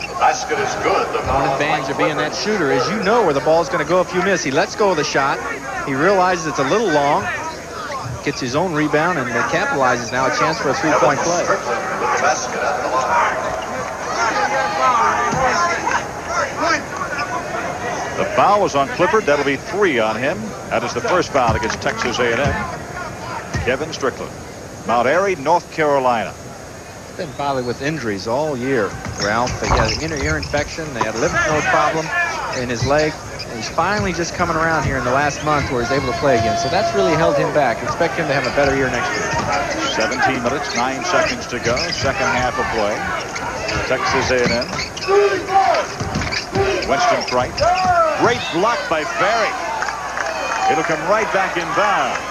The basket is good. One advantage of being that shooter is you know where the ball's going to go if you miss. He lets go of the shot. He realizes it's a little long. Gets his own rebound and capitalizes now a chance for a 3-point play. Strickland with the basket at the line. The foul was on Clifford. That'll be 3 on him. That is the first foul against Texas A&M. Kevin Strickland, Mount Airy, North Carolina. been bothered with injuries all year, Ralph. He had an inner ear infection. They had a lymph node problem in his leg. And he's finally just coming around here in the last month where he's able to play again. So that's really held him back. Expect him to have a better year next year. 17 minutes, 9 seconds to go. Second half of play. Texas A&M. Winston Cright. Great block by Ferry. It'll come right back in bounds.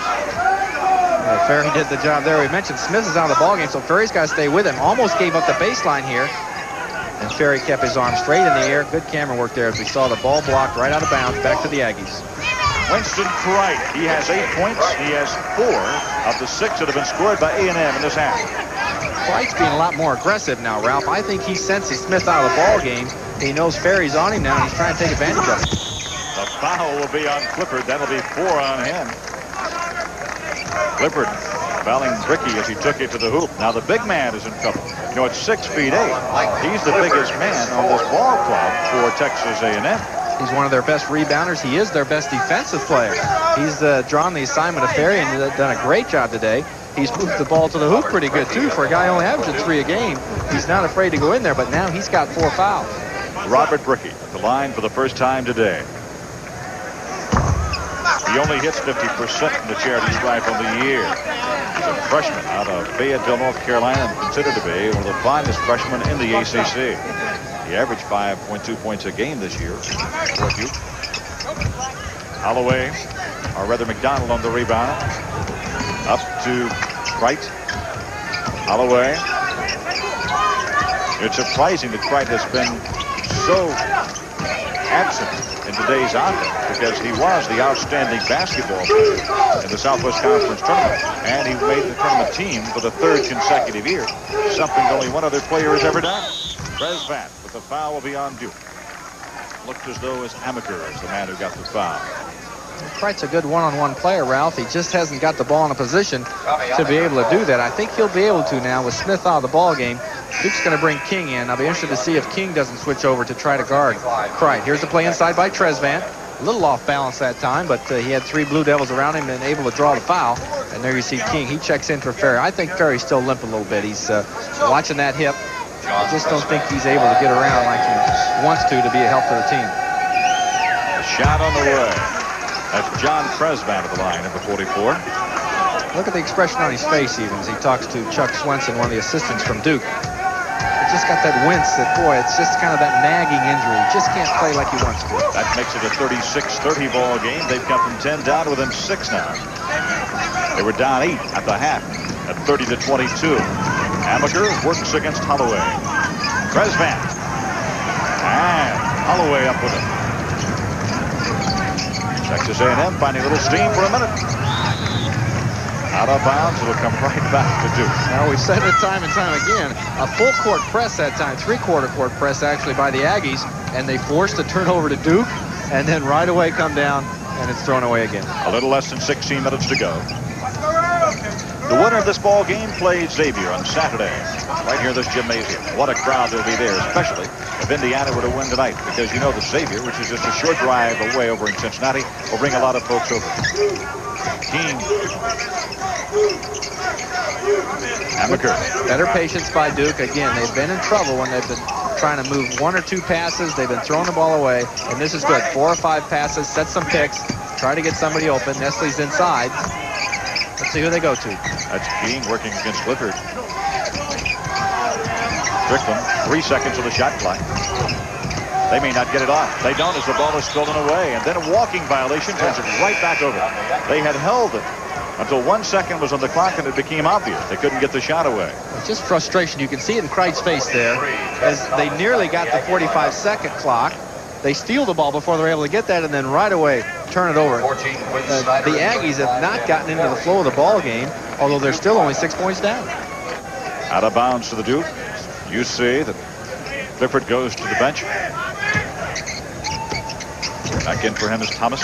Ferry did the job there. We mentioned Smith is out of the ballgame, so Ferry's got to stay with him. Almost gave up the baseline here. And Ferry kept his arm straight in the air. Good camera work there as we saw the ball blocked right out of bounds back to the Aggies. Winston Cright. He has 8 points. He has 4 of the 6 that have been scored by A&M in this half. Cright's being a lot more aggressive now, Ralph. I think he senses Smith out of the ball game. He knows Ferry's on him now, and he's trying to take advantage of it. The foul will be on Clifford. That'll be 4 on him. Clifford fouling Bricky as he took it to the hoop. Now the big man is in trouble. You know, it's 6'8". He's the biggest man on this ball club for Texas A&M. He's one of their best rebounders. He is their best defensive player. He's drawn the assignment of Ferry and done a great job today. He's moved the ball to the hoop pretty good, too. For a guy only averaging 3 a game, he's not afraid to go in there, but now he's got 4 fouls. Robert Bricky at the line for the first time today. He only hits 50% from the charity stripe on the year. He's a freshman out of Fayetteville, North Carolina, and considered to be one of the finest freshmen in the ACC. He averaged 5.2 points a game this year for Duke. Holloway, or rather McDonald on the rebound. Up to Cright. Holloway. It's surprising that Cright has been so absent in today's offense because he was the outstanding basketball player in the Southwest Conference tournament, and he made the tournament team for the 3rd consecutive year, something only one other player has ever done. Presvat, but the foul will be on Duke. Looked as though his Amaker is the man who got the foul. Cright's a good one-on-one player, Ralph. He just hasn't got the ball in a position to be able to do that. I think he'll be able to now with Smith out of the ball game. Duke's going to bring King in. I'll be interested to see if King doesn't switch over to try to guard Cright. Here's the play inside by Tresvant. A little off balance that time, but he had 3 Blue Devils around him and able to draw the foul. And there you see King. He checks in for Ferry. I think Ferry's still limp a little bit. He's watching that hip. I just don't think he's able to get around like he wants to be a help to the team. A shot on the way. That's John Presvat of the line, number 44. Look at the expression on his face even as he talks to Chuck Swenson, one of the assistants from Duke. He just got that wince that, boy, it's just kind of that nagging injury. He just can't play like he wants to. That makes it a 36-30 ball game. They've come from 10 down to within 6 now. They were down 8 at the half at 30-22. Amaker works against Holloway. Presvat. And Holloway up with it. Texas A&M finding a little steam for a minute. Out of bounds, it'll come right back to Duke. Now, we've said it time and time again, a full court press that time, 3/4 court press actually by the Aggies, and they forced a turnover to Duke, and then right away come down, and it's thrown away again. A little less than 16 minutes to go. The winner of this ball game played Xavier on Saturday, right here in this gymnasium. What a crowd there'll be there, especially if Indiana were to win tonight, because you know the Xavier, which is just a short drive away over in Cincinnati, will bring a lot of folks over. King. Amaker. Better patience by Duke. Again, they've been in trouble when they've been trying to move 1 or 2 passes. They've been throwing the ball away, and this is good. 4 or 5 passes, set some picks, try to get somebody open. Nestle's inside. Let's see who they go to. That's King working against Clifford. Strickland, 3 seconds of the shot clock. They may not get it off. They don't as the ball is stolen away. And then a walking violation turns it right back over. They had held it until 1 second was on the clock and it became obvious. They couldn't get the shot away. It's just frustration. You can see it in Cright's face there as they nearly got the 45-second clock. They steal the ball before they're able to get that and then right away turn it over. The Aggies have not gotten into the flow of the ball game, although they're still only 6 points down. Out of bounds to the Duke. You see that Clifford goes to the bench. Back in for him is Thomas.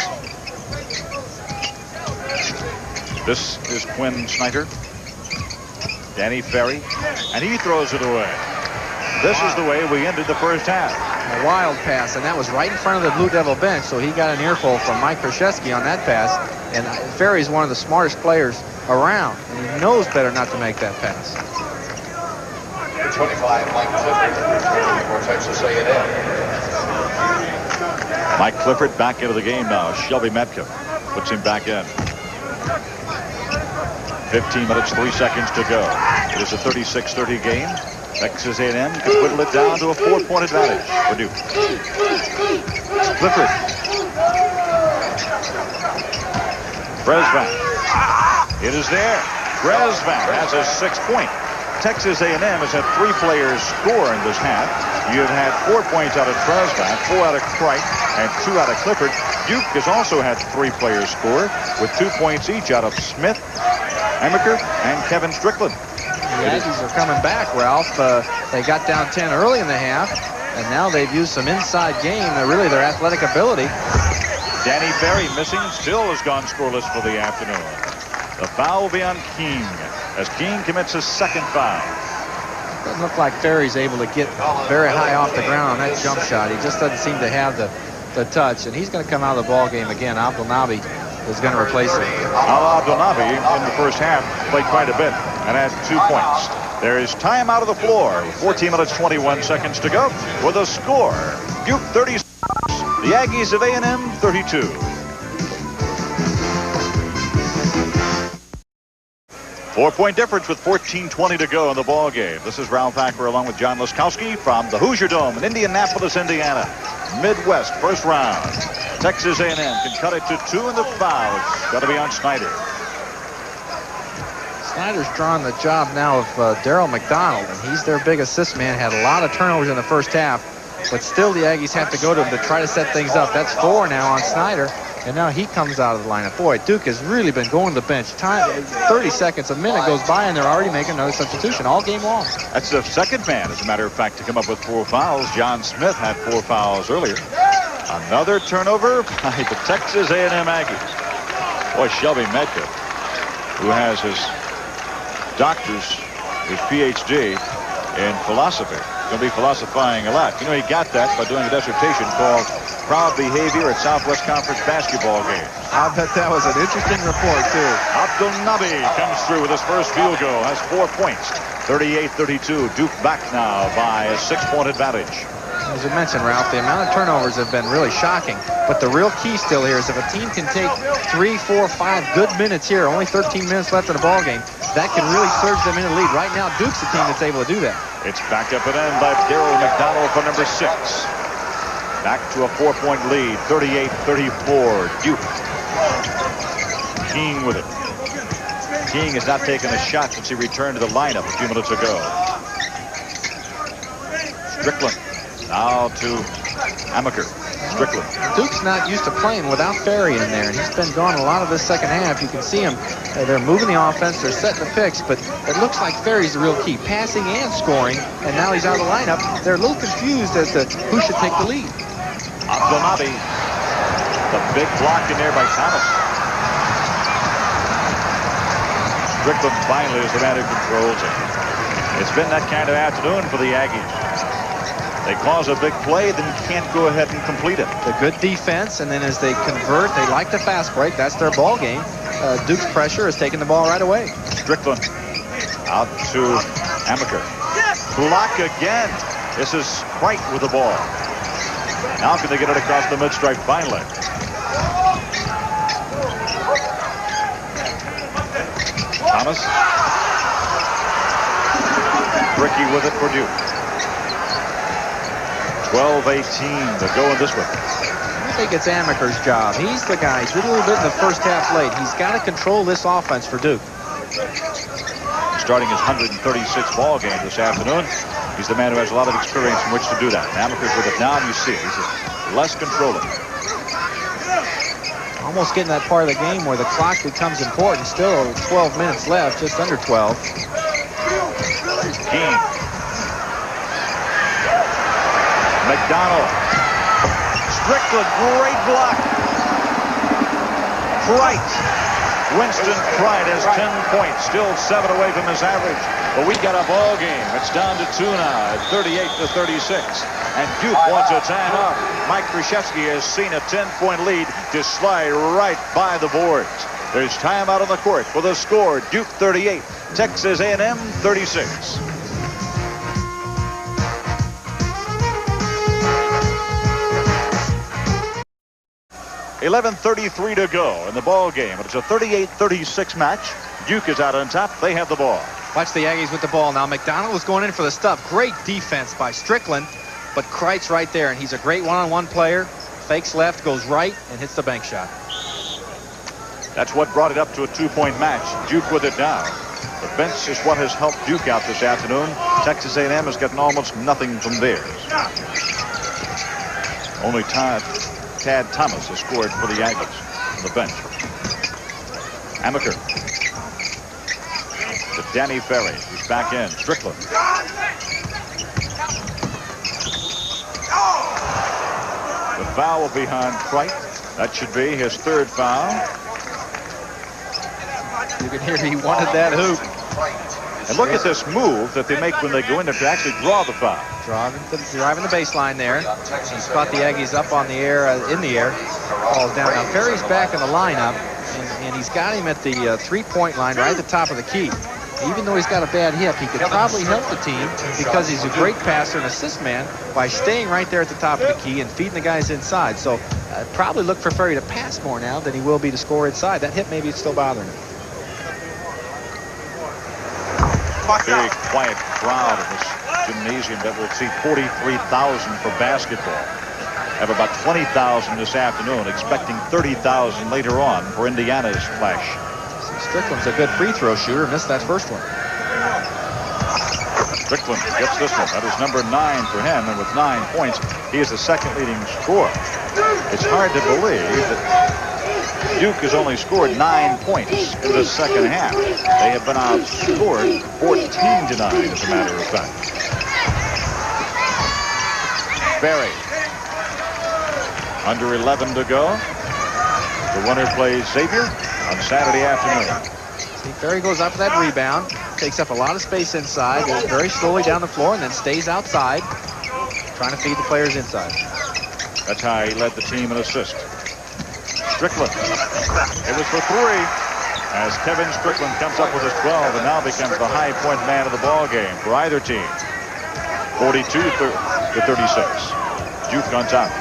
This is Quinn Snyder. Danny Ferry. And he throws it away. This is the way we ended the first half. A wild pass, and that was right in front of the Blue Devil bench, so he got an earful from Mike Krzyzewski on that pass. And Ferry's one of the smartest players around, and he knows better not to make that pass. 25, Mike Clifford for Texas A&M. Mike Clifford back into the game now. Shelby Metcalf puts him back in. 15 minutes, 3 seconds to go. It is a 36-30 game. Texas A&M can whittle it down to a 4-point advantage for Duke. Clifford. Bresvan. It is there. Bresvan has a 6-point. Texas A&M has had 3 players score in this half. You've had 4 points out of Bresvan, 4 out of Cricht, and 2 out of Clifford. Duke has also had 3 players score with 2 points each out of Smith, Amaker, and Kevin Strickland. The Aggies are coming back, Ralph. They got down 10 early in the half, and now they've used some inside game, really their athletic ability. Danny Berry missing, still has gone scoreless for the afternoon. The foul will be on King as King commits his second foul. Doesn't look like Ferry's able to get very high off the ground on that jump shot. He just doesn't seem to have the touch, and he's going to come out of the ball game again. Abdelnaby is going to replace him. Abdelnaby in the first half played quite a bit and had 2 points. There is time out of the floor. 14 minutes, 21 seconds to go with a score. Duke 36, the Aggies of A&M 32. Four-point difference with 14:20 to go in the ball game. This is Ralph Hacker along with John Laskowski from the Hoosier Dome in Indianapolis, Indiana. Midwest first round. Texas A&M can cut it to 2 in the foul. It's got to be on Snyder. Snyder's drawn the job now of Darryl McDonald, and he's their big assist man. Had a lot of turnovers in the first half, but still the Aggies have to go to him to try to set things up. That's 4 now on Snyder, and now he comes out of the lineup. Boy, Duke has really been going to the bench. 30 seconds, a minute goes by, and they're already making another substitution all game long. That's the second man, as a matter of fact, to come up with 4 fouls. John Smith had 4 fouls earlier. Another turnover by the Texas A&M Aggies. Boy, Shelby Metcalf, who has his doctor's, his PhD in philosophy. Going to be philosophizing a lot. You know, he got that by doing a dissertation called Proud Behavior at Southwest Conference Basketball Games. I'll bet that was an interesting report, too. Abdelnaby comes through with his first field goal, has 4 points. 38-32. Duke back now by a 6-point advantage. As you mentioned, Ralph, the amount of turnovers have been really shocking. But the real key still here is if a team can take 3, 4, 5 good minutes here, only 13 minutes left in the ball game, that can really surge them into the lead. Right now, Duke's the team that's able to do that. It's backed up and in by Darryl McDonald for number 6. Back to a 4-point lead, 38-34. Duke. King with it. King has not taken a shot since he returned to the lineup a few minutes ago. Strickland. Now to Amaker. Strickland. Duke's not used to playing without Ferry in there, and he's been gone a lot of this second half. You can see him. They're moving the offense. They're setting the picks, but it looks like Ferry's the real key. Passing and scoring, and now he's out of the lineup. They're a little confused as to who should take the lead. Abdelnaby. The big block in there by Thomas. Strickland finally is the man who controls it. It's been that kind of afternoon for the Aggies. They cause a big play, then can't go ahead and complete it. The good defense, and then as they convert, they like the fast break. That's their ball game. Duke's pressure is taking the ball right away. Strickland out to Amaker. Block again. This is Cricht with the ball. Now can they get it across the mid-stripe finally? Thomas. Bricky with it for Duke. 12-18 to go in this one. I think it's Amaker's job. He's the guy. He did a little bit in the first half late. He's got to control this offense for Duke. Starting his 136th ball game this afternoon. He's the man who has a lot of experience in which to do that. Amaker's with it now, and you see he's less controlling. Almost getting that part of the game where the clock becomes important. Still 12 minutes left, just under 12. King. McDonald. Strickland, great block. Cricht. Winston Cricht has 10 points, still 7 away from his average. But we got a ball game. It's down to 2 now at 38-36. And Duke wants a timeout. Mike Krzyzewski has seen a 10-point lead just slide right by the boards. There's timeout on the court with a score. Duke 38, Texas A&M 36. 11:33 to go in the ball game. It's a 38-36 match. Duke is out on top. They have the ball. Watch the Aggies with the ball now. McDonald was going in for the stop. Great defense by Strickland, but Kreitz right there, and he's a great one-on-one player. Fakes left, goes right, and hits the bank shot. That's what brought it up to a 2-point match. Duke with it now. The bench is what has helped Duke out this afternoon. Texas A&M has gotten almost nothing from theirs. Only Tad Thomas has scored for the Aggies on the bench. Amaker to Danny Ferry, who's back in. Strickland. The foul behind Kreitz. That should be his third foul. You can hear he wanted that hoop. And look at this move that they make when they go in there to actually draw the foul. Driving the baseline there. He's caught the Aggies up on the air, in the air. Falls down. Now Ferry's back in the lineup, and he's got him at the three-point line right at the top of the key. Even though he's got a bad hip, he could probably help the team because he's a great passer and assist man by staying right there at the top of the key and feeding the guys inside. So probably look for Ferry to pass more now than he will be to score inside. That hip maybe it's still bothering him. Very quiet crowd in this gymnasium that will see 43,000 for basketball. Have about 20,000 this afternoon, expecting 30,000 later on for Indiana's flash. Strickland's a good free throw shooter. Missed that first one. Strickland gets this one. That is number 9 for him, and with 9 points, he is the second leading scorer. It's hard to believe that Duke has only scored 9 points in the second half. They have been outscored 14-9, as a matter of fact. Ferry. Under 11 to go. The winner plays Xavier on Saturday afternoon. See, Ferry goes up for that rebound, takes up a lot of space inside, goes very slowly down the floor, and then stays outside, trying to feed the players inside. That's how he led the team in assists. Strickland. It was for 3 as Kevin Strickland comes up with his 12 and now becomes the high point man of the ball game for either team. 42-36. Duke on top.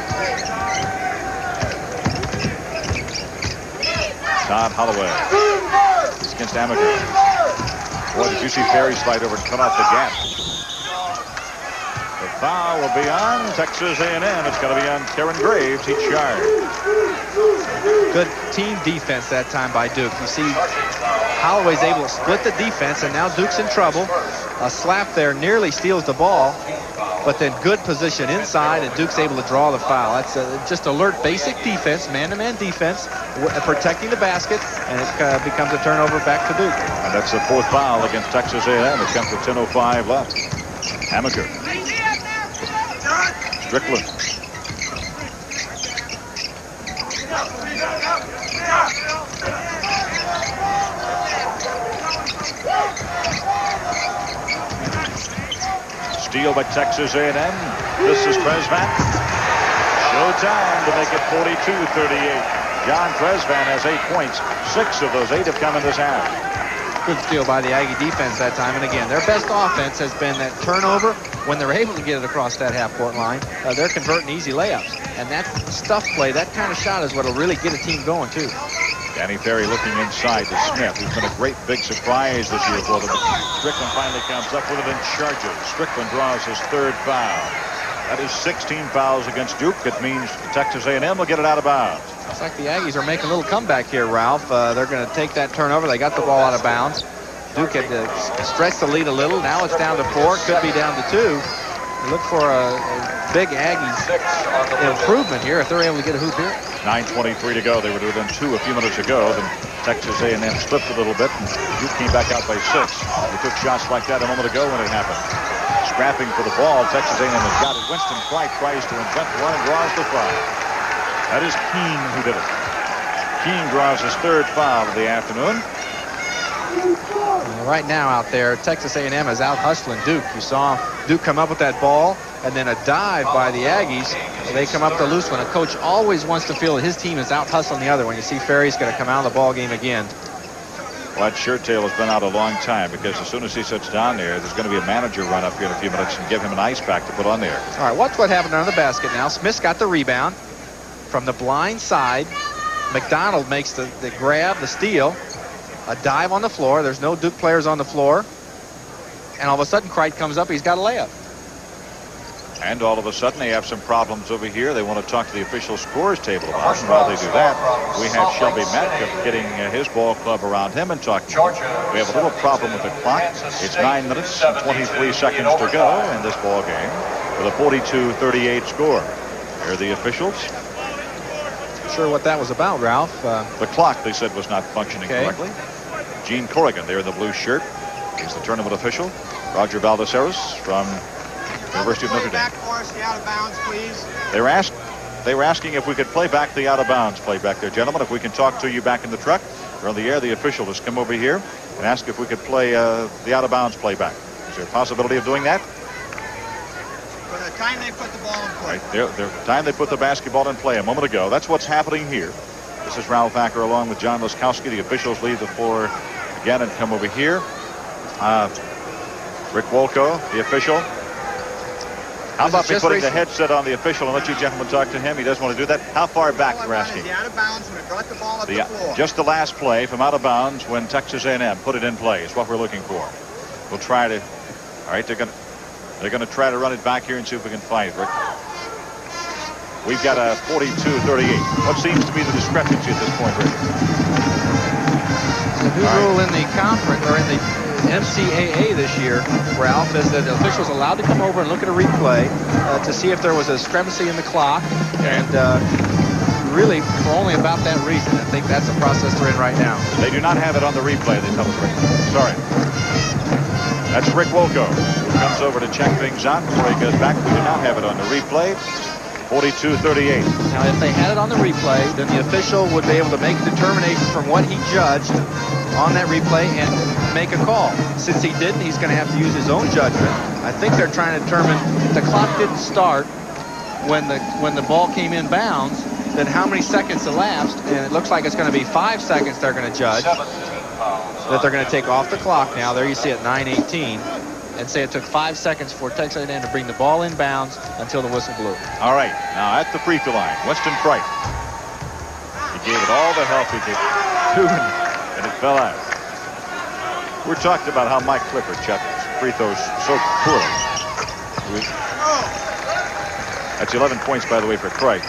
Todd Holloway. It's against Amaker. Boy, did you see Ferry slide over and cut off the gap. The foul will be on Texas A&M. It's going to be on Karen Graves. He charged. Good team defense that time by Duke. You see Holloway's able to split the defense, and now Duke's in trouble. A slap there nearly steals the ball, but then good position inside, and Duke's able to draw the foul. That's just alert basic defense, man-to-man defense, protecting the basket, and it becomes a turnover back to Duke. And that's the 4th foul against Texas A&M. It comes with 10:05 left. Amaker. Strickland. Steal by Texas A&M. This is Tresvant. Showtime to make it 42-38. John Tresvant has 8 points. 6 of those 8 have come in this half. Good steal by the Aggie defense that time. And again, their best offense has been that turnover. When they're able to get it across that half-court line, they're converting easy layups. And that stuff play, that kind of shot is what will really get a team going, too. Danny Ferry looking inside to Smith, who's been a great big surprise this year for them. Strickland finally comes up with it and charges. Strickland draws his 3rd foul. That is 16 fouls against Duke. It means Texas A&M will get it out of bounds. Looks like the Aggies are making a little comeback here, Ralph. They're going to take that turnover. They got the ball out of bounds. Duke had to stretch the lead a little. Now it's down to 4. Could be down to 2. They look for a big Aggies improvement here if they're able to get a hoop here. 9:23 to go. They were within 2 a few minutes ago. Then Texas A&M slipped a little bit, and Duke came back out by 6. They took shots like that a moment ago when it happened. Scrapping for the ball. Texas A&M has got it. Winston Flight tries to invent one and draws the foul. That is Keene who did it. Keene draws his 3rd foul of the afternoon. Right now out there, Texas A&M is out hustling Duke. You saw Duke come up with that ball, and then a dive by the Aggies. They come up the loose one. A coach always wants to feel that his team is out hustling the other one. You see Ferry's going to come out of the ball game again. Well, that shirt tail has been out a long time because as soon as he sits down there's going to be a manager run up here in a few minutes and give him an ice pack to put on there. All right, watch what happened under the basket now. Smith's got the rebound from the blind side. McDonald makes the grab, the steal, a dive on the floor. There's no Duke players on the floor. And all of a sudden, Cricht comes up. He's got a layup. And all of a sudden, they have some problems over here. They want to talk to the official scores table about it. And while they do that, we have Shelby Metcalf getting his ball club around him and talking. We have a little problem with the clock. It's 9 minutes and 23 seconds to go in this ball game with a 42-38 score. Here are the officials. Not sure what that was about, Ralph. The clock, they said, was not functioning correctly. Gene Corrigan there in the blue shirt. He's the tournament official. Roger Baldeceros from University of Notre Dame. Back for us, the out of bounds, please. They were asking if we could play back the out of bounds playback there, gentlemen. If we can talk to you back in the truck or on the air, the official has come over here and asked if we could play the out of bounds playback. Is there a possibility of doing that? For the time they put the ball in play. Right, the time they put the basketball in play a moment ago. That's what's happening here. This is Ralph Acker along with John Laskowski. The officials leave the floor again and come over here. Rick Wolko, the official. How about me putting the headset on the official and let you gentlemen talk to him? He doesn't want to do that. How far back, you're asking? Out of bounds when it brought the ball up the floor. Just the last play from out of bounds when Texas A&M put it in play is what we're looking for. We'll try to. All right, they're going to try to run it back here and see if we can find it, Rick. We've got a 42-38. What seems to be the discrepancy at this point, Rick? The new rule in the conference or in the NCAA this year, Ralph, is that the officials allowed to come over and look at a replay to see if there was a discrepancy in the clock, and really for only about that reason. I think that's the process they're in right now. They do not have it on the replay, they tell us, Rick. Sorry. That's Rick Wolko, who comes over to check things out before he goes back. We do not have it on the replay. 42-38. Now, if they had it on the replay, then the official would be able to make a determination from what he judged on that replay and make a call. Since he didn't, he's going to have to use his own judgment. I think they're trying to determine if the clock didn't start when the ball came in bounds, then how many seconds elapsed, and it looks like it's going to be 5 seconds they're going to judge that they're going to take off the clock now. There you see it, 9:18. And say it took 5 seconds for Texas A&M to bring the ball in bounds until the whistle blew. All right, now at the free throw line, Weston Cricht. He gave it all the help he could do, and it fell out. We're talking about how Mike Clifford shot free throws so poorly. That's 11 points, by the way, for Cricht.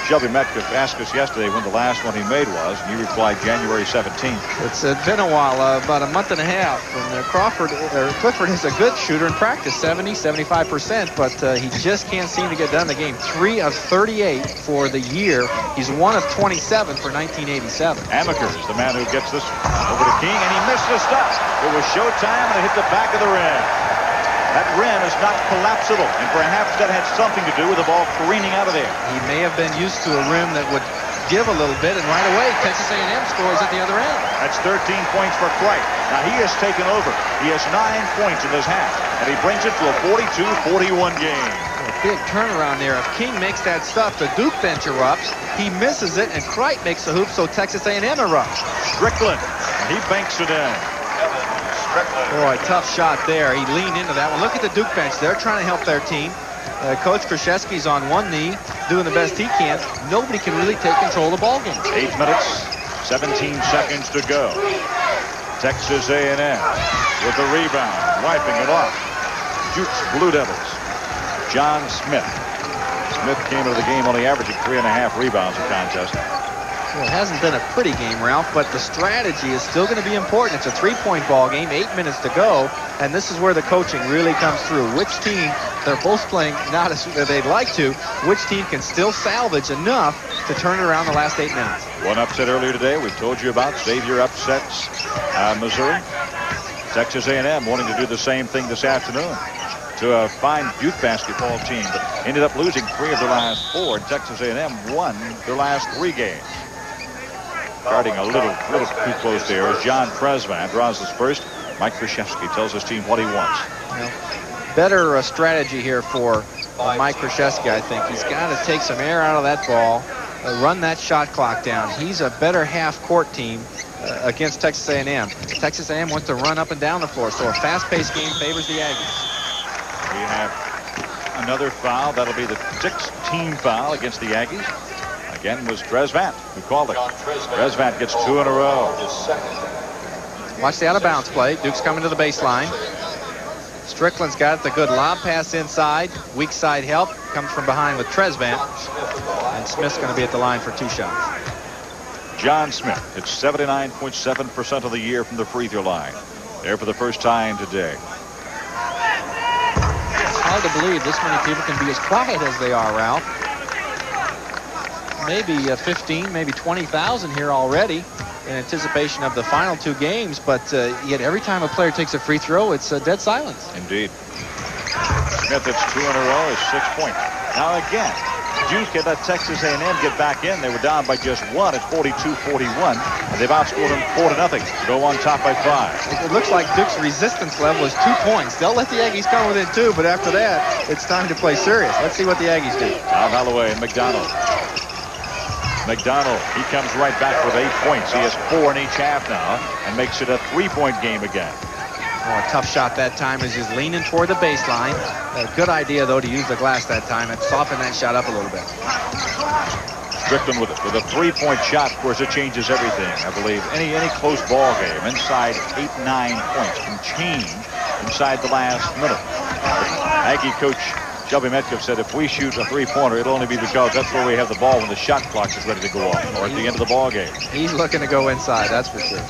Shelby Metcalf asked us yesterday when the last one he made was, and he replied January 17th. It's been a while, about a month and a half. And Clifford is a good shooter in practice, 70-75%, but he just can't seem to get done in the game. 3 of 38 for the year. He's 1 of 27 for 1987. Amaker is the man who gets this over to King, and he missed the stop. It was showtime, and it hit the back of the rim. That rim is not collapsible, and perhaps that had something to do with the ball careening out of there. He may have been used to a rim that would give a little bit, and right away, Texas A&M scores at the other end. That's 13 points for Cricht. Now, he has taken over. He has 9 points in this half, and he brings it to a 42-41 game. A big turnaround there. If King makes that stuff, the Duke bench erupts. He misses it, and Cricht makes the hoop, so Texas A&M erupts. Strickland, he banks it in. Boy, tough shot there. He leaned into that one. Look at the Duke bench. They're trying to help their team. Coach Krzyzewski's on one knee, doing the best he can. Nobody can really take control of the ball game. 8 minutes, 17 seconds to go. Texas A&M with the rebound, wiping it off. Duke's Blue Devils. John Smith. Smith came into the game only averaging 3.5 rebounds a contest. Well, it hasn't been a pretty game, Ralph, but the strategy is still going to be important. It's a 3-point ball game, 8 minutes to go, and this is where the coaching really comes through. Which team, they're both playing not as they'd like to, which team can still salvage enough to turn it around the last 8 minutes. One upset earlier today we told you about. Xavier upsets Missouri. Texas A&M wanting to do the same thing this afternoon to a fine Duke basketball team, but ended up losing 3 of their last 4, and Texas A&M won their last 3 games. Guarding a little too close there as John Presman draws his first. Mike Krzyzewski tells his team what he wants. Better strategy here for Mike Krzyzewski, I think. He's got to take some air out of that ball, run that shot clock down. He's a better half-court team against Texas A&M. Texas A&M wants to run up and down the floor, so a fast-paced game favors the Aggies. We have another foul. That'll be the 6th team foul against the Aggies. Again was Trezvant who called it. Trezvant gets 2 in a row. Watch the out-of-bounds play. Duke's coming to the baseline. Strickland's got it. The good lob pass inside. Weak side help. Comes from behind with Trezvant. And Smith's going to be at the line for 2 shots. John Smith hits 79.7% of the year from the free throw line. There for the first time today. It's hard to believe this many people can be as quiet as they are, Ralph. Maybe 15, maybe 20,000 here already in anticipation of the final 2 games, but yet every time a player takes a free throw, it's dead silence. Indeed. Smith hits 2 in a row, is 6 points. Now again, Duke let Texas A&M get back in. They were down by just 1 at 42-41, and they've outscored them 4-0 to go on top by 5. It looks like Duke's resistance level is 2 points. They'll let the Aggies come within 2, but after that, it's time to play serious. Let's see what the Aggies do. Tom Holloway and McDonald. McDonald, he comes right back with 8 points. He has 4 in each half now and makes it a 3-point game again. Oh, a tough shot that time as he's leaning toward the baseline. A good idea, though, to use the glass that time and soften that shot up a little bit. Strickland with a 3-point shot. Of course, it changes everything. I believe any close ball game inside 8-9 points can change inside the last minute. Aggie coach Shelby Metcalf said if we shoot a 3-pointer, it'll only be because that's where we have the ball when the shot clock is ready to go off, or at the end of the ball game. He's looking to go inside, that's for sure.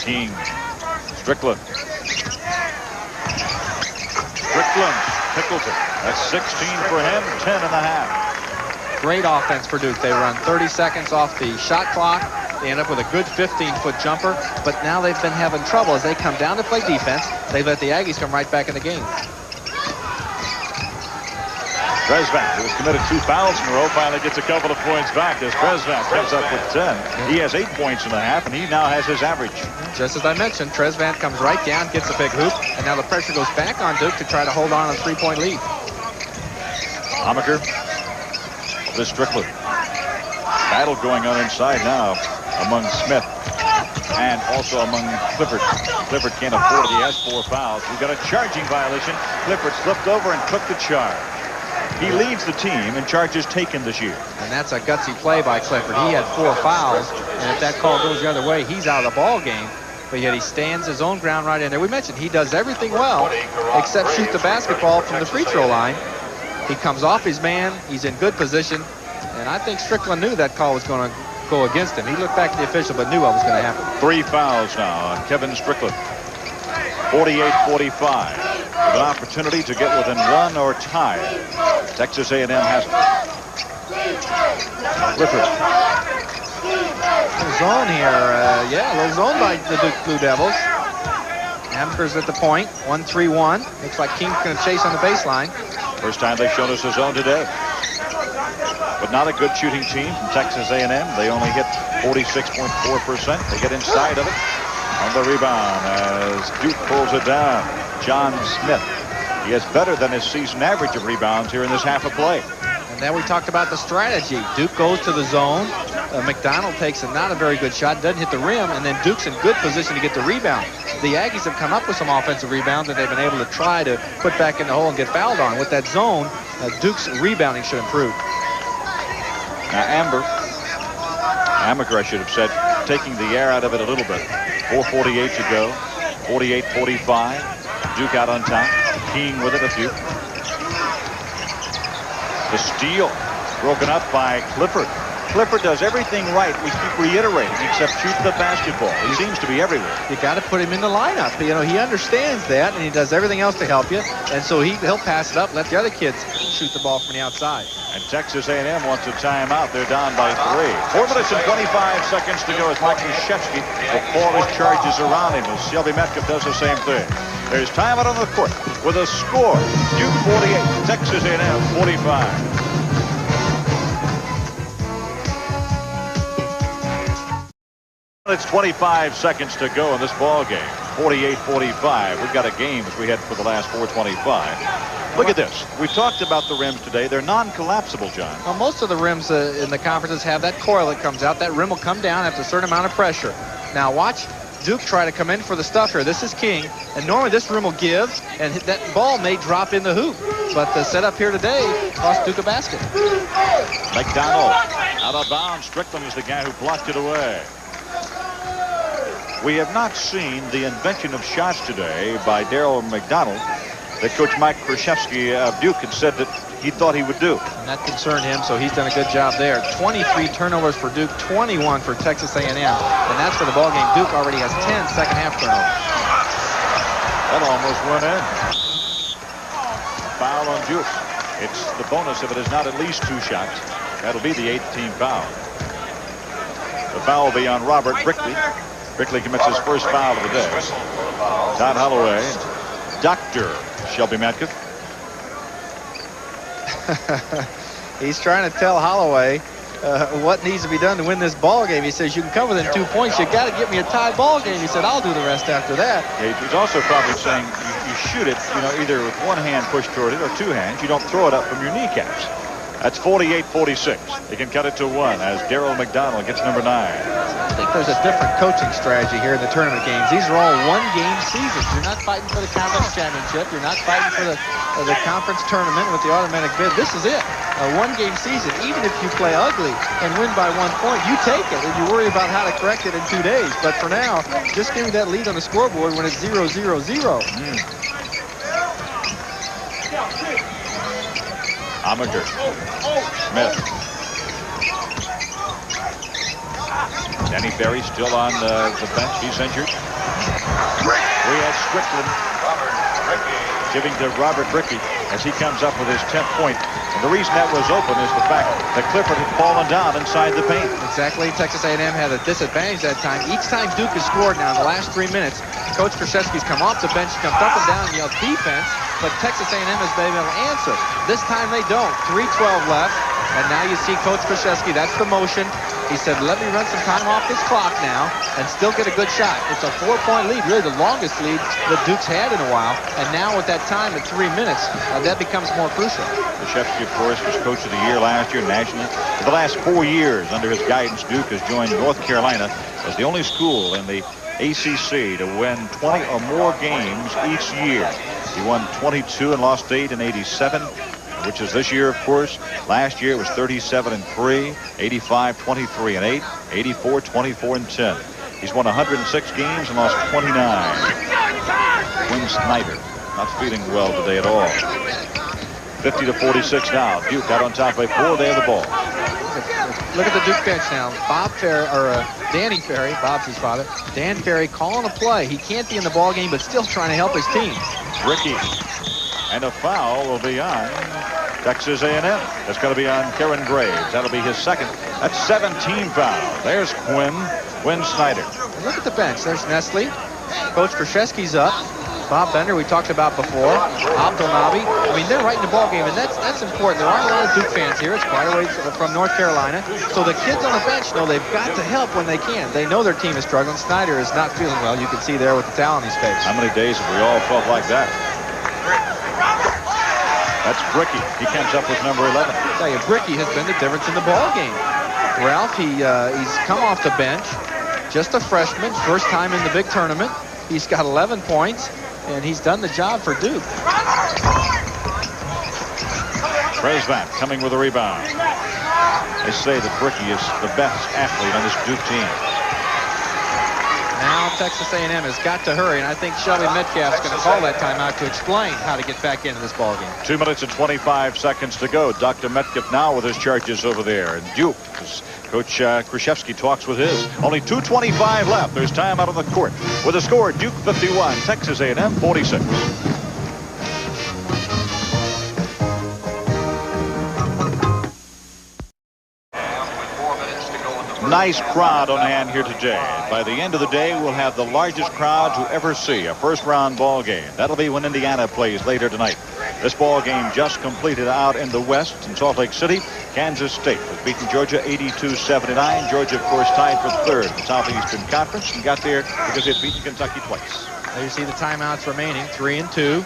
King, Strickland. Strickland pickles it. That's 16 for him, 10.5. Great offense for Duke. They run 30 seconds off the shot clock. They end up with a good 15-foot jumper, but now they've been having trouble as they come down to play defense. They let the Aggies come right back in the game. Trezvant, who has committed 2 fouls in a row, finally gets a couple of points back as Trezvant comes up with 10. He has 8 points in the half, and he now has his average. Just as I mentioned, Trezvant comes right down, gets a big hoop, and now the pressure goes back on Duke to try to hold on a 3-point lead. Amaker, this Strickland. Battle going on inside now among Smith and also among Clifford. Clifford can't afford it. He has 4 fouls. We've got a charging violation. Clifford slipped over and took the charge. He leads the team in charges taken this year. And that's a gutsy play by Clifford. He had 4 fouls, and if that call goes the other way, he's out of the ball game. But yet he stands his own ground right in there. We mentioned he does everything well except shoot the basketball from the free throw line. He comes off his man. He's in good position. And I think Strickland knew that call was going to go against him. He looked back at the official but knew what was going to happen. 3 fouls now on Kevin Strickland. 48-45. With an opportunity to get within 1 or tie. Texas A&M has it. Clifford. Zone here. Yeah, a little zone by the Duke Blue Devils. Amaker's at the point. 1-3-1. Looks like King's going to chase on the baseline. First time they've shown us a zone today. But not a good shooting team from Texas A&M. They only hit 46.4%. They get inside of it. On the rebound as Duke pulls it down. John Smith. He is better than his season average of rebounds here in this half of play. And then we talked about the strategy. Duke goes to the zone. McDonald takes not a very good shot, doesn't hit the rim, and then Duke's in good position to get the rebound. The Aggies have come up with some offensive rebounds that they've been able to try to put back in the hole and get fouled on. With that zone, Duke's rebounding should improve. Now Amaker, I should have said, taking the air out of it a little bit. 4:48 to go. 48-45. Duke out on top. King with it a few. The steal broken up by Clifford. Clifford does everything right. We keep reiterating, except shoot the basketball. He seems to be everywhere. You got to put him in the lineup. You know, he understands that, and he does everything else to help you. And so he'll pass it up, let the other kids shoot the ball from the outside. And Texas A&M wants a timeout. They're down by 3. 4 minutes and 25 seconds to go as Mike Krzyzewski will call his charges around him as Shelby Metcalf does the same thing. There's timeout on the court with a score. Duke 48, Texas A&M 45. It's 25 seconds to go in this ball game. 48-45. We've got a game as we head for the last 4:25. Look at this. We've talked about the rims today. They're non-collapsible, John. Well, most of the rims in the conferences have that coil that comes out. That rim will come down after a certain amount of pressure. Now watch Duke try to come in for the stuff here. This is King, and normally this room will give, and that ball may drop in the hoop. But the setup here today cost Duke a basket. McDonald out of bounds. Strickland is the guy who blocked it away. We have not seen the invention of shots today by Darryl McDonald that Coach Mike Krzyzewski of Duke had said that he thought he would do. And that concerned him, so he's done a good job there. 23 turnovers for Duke, 21 for Texas A&M. And that's for the ball game. Duke already has 10 second-half turnovers. That almost went in. Foul on Duke. It's the bonus if it is not at least 2 shots. That'll be the 8th team foul. The foul will be on Robert Brickley. Brickley commits his first foul of the day. Todd Holloway, Dr. Shelby Metcalf. He's trying to tell Holloway what needs to be done to win this ball game. He says, you can come within 2 points. You got to get me a tie ball game. He said, I'll do the rest after that. Yeah, he's also probably saying you shoot it, either with one hand pushed toward it or 2 hands. You don't throw it up from your kneecaps. That's 48-46. They can cut it to 1 as Darryl McDonald gets number 9. I think there's a different coaching strategy here in the tournament games. These are all one-game seasons. You're not fighting for the conference championship. You're not fighting for the conference tournament with the automatic bid. This is it. A one-game season. Even if you play ugly and win by 1 point, you take it and you worry about how to correct it in 2 days. But for now, just give me that lead on the scoreboard when it's 0-0-0. Amaker. Smith. Danny Ferry still on the bench. He's injured. We had Strickland giving to Robert Brickey as he comes up with his 10th point. And the reason that was open is the fact that Clifford had fallen down inside the paint. Exactly. Texas A&M had a disadvantage that time. Each time Duke has scored now in the last 3 minutes, Coach Krzyzewski's come off the bench, comes up and down and yells defense, but Texas A&M has been able to answer. This time they don't. 3:12 left, and now you see Coach Krzyzewski. That's the motion. He said, let me run some time off this clock now and still get a good shot. It's a 4-point lead, really the longest lead that Duke's had in a while. And now with that time at 3 minutes, that becomes more crucial. Krzyzewski, of course, was Coach of the Year last year nationally. For the last 4 years, under his guidance, Duke has joined North Carolina as the only school in the ACC to win 20 or more games each year. He won 22 and lost 8 in '87. Which is this year, of course. Last year it was 37-3, 85, 23-8, 84, 24-10. He's won 106 games and lost 29. Quinn Snyder not feeling well today at all. 50-46 now. Duke out on top by 4. They have the ball. Look at the Duke bench now. Bob Ferry, or Danny Ferry, Bob's his father. Dan Ferry calling a play. He can't be in the ball game, but still trying to help his team. Ricky. And a foul will be on Texas A&M. That's going to be on Karen Graves. That'll be his second. That's 17 fouls. There's Quinn Snyder. And look at the bench. There's Nestle. Coach Krzyzewski's up. Bob Bender, we talked about before. Abdelnabi. I mean, they're right in the ball game, and that's important. There aren't a lot of Duke fans here. It's quite a ways from North Carolina. So the kids on the bench know they've got to help when they can. They know their team is struggling. Snyder is not feeling well. You can see there with the towel on his face. How many days have we all felt like that? That's Bricky. He comes up with number 11. I tell you, Bricky has been the difference in the ball game. Ralph, he's come off the bench, just a freshman, first time in the big tournament. He's got 11 points, and he's done the job for Duke. Presvat coming with a rebound. They say that Bricky is the best athlete on this Duke team. Now Texas A&M has got to hurry, and I think Shelby Metcalf's going to call that timeout to explain how to get back into this ball game. 2 minutes and 25 seconds to go. Dr. Metcalf now with his charges over there. And Duke, as Coach Krzyzewski talks with his. Only 2:25 left. There's time out on the court. With a score, Duke 51, Texas A&M 46. Nice crowd on hand here today. By the end of the day, we'll have the largest crowd to ever see a first-round ball game. That'll be when Indiana plays later tonight. This ball game just completed out in the West in Salt Lake City. Kansas State was beating Georgia 82-79. Georgia, of course, tied for third in the Southeastern Conference and got there because they'd beaten Kentucky twice. There you see the timeouts remaining, 3 and 2.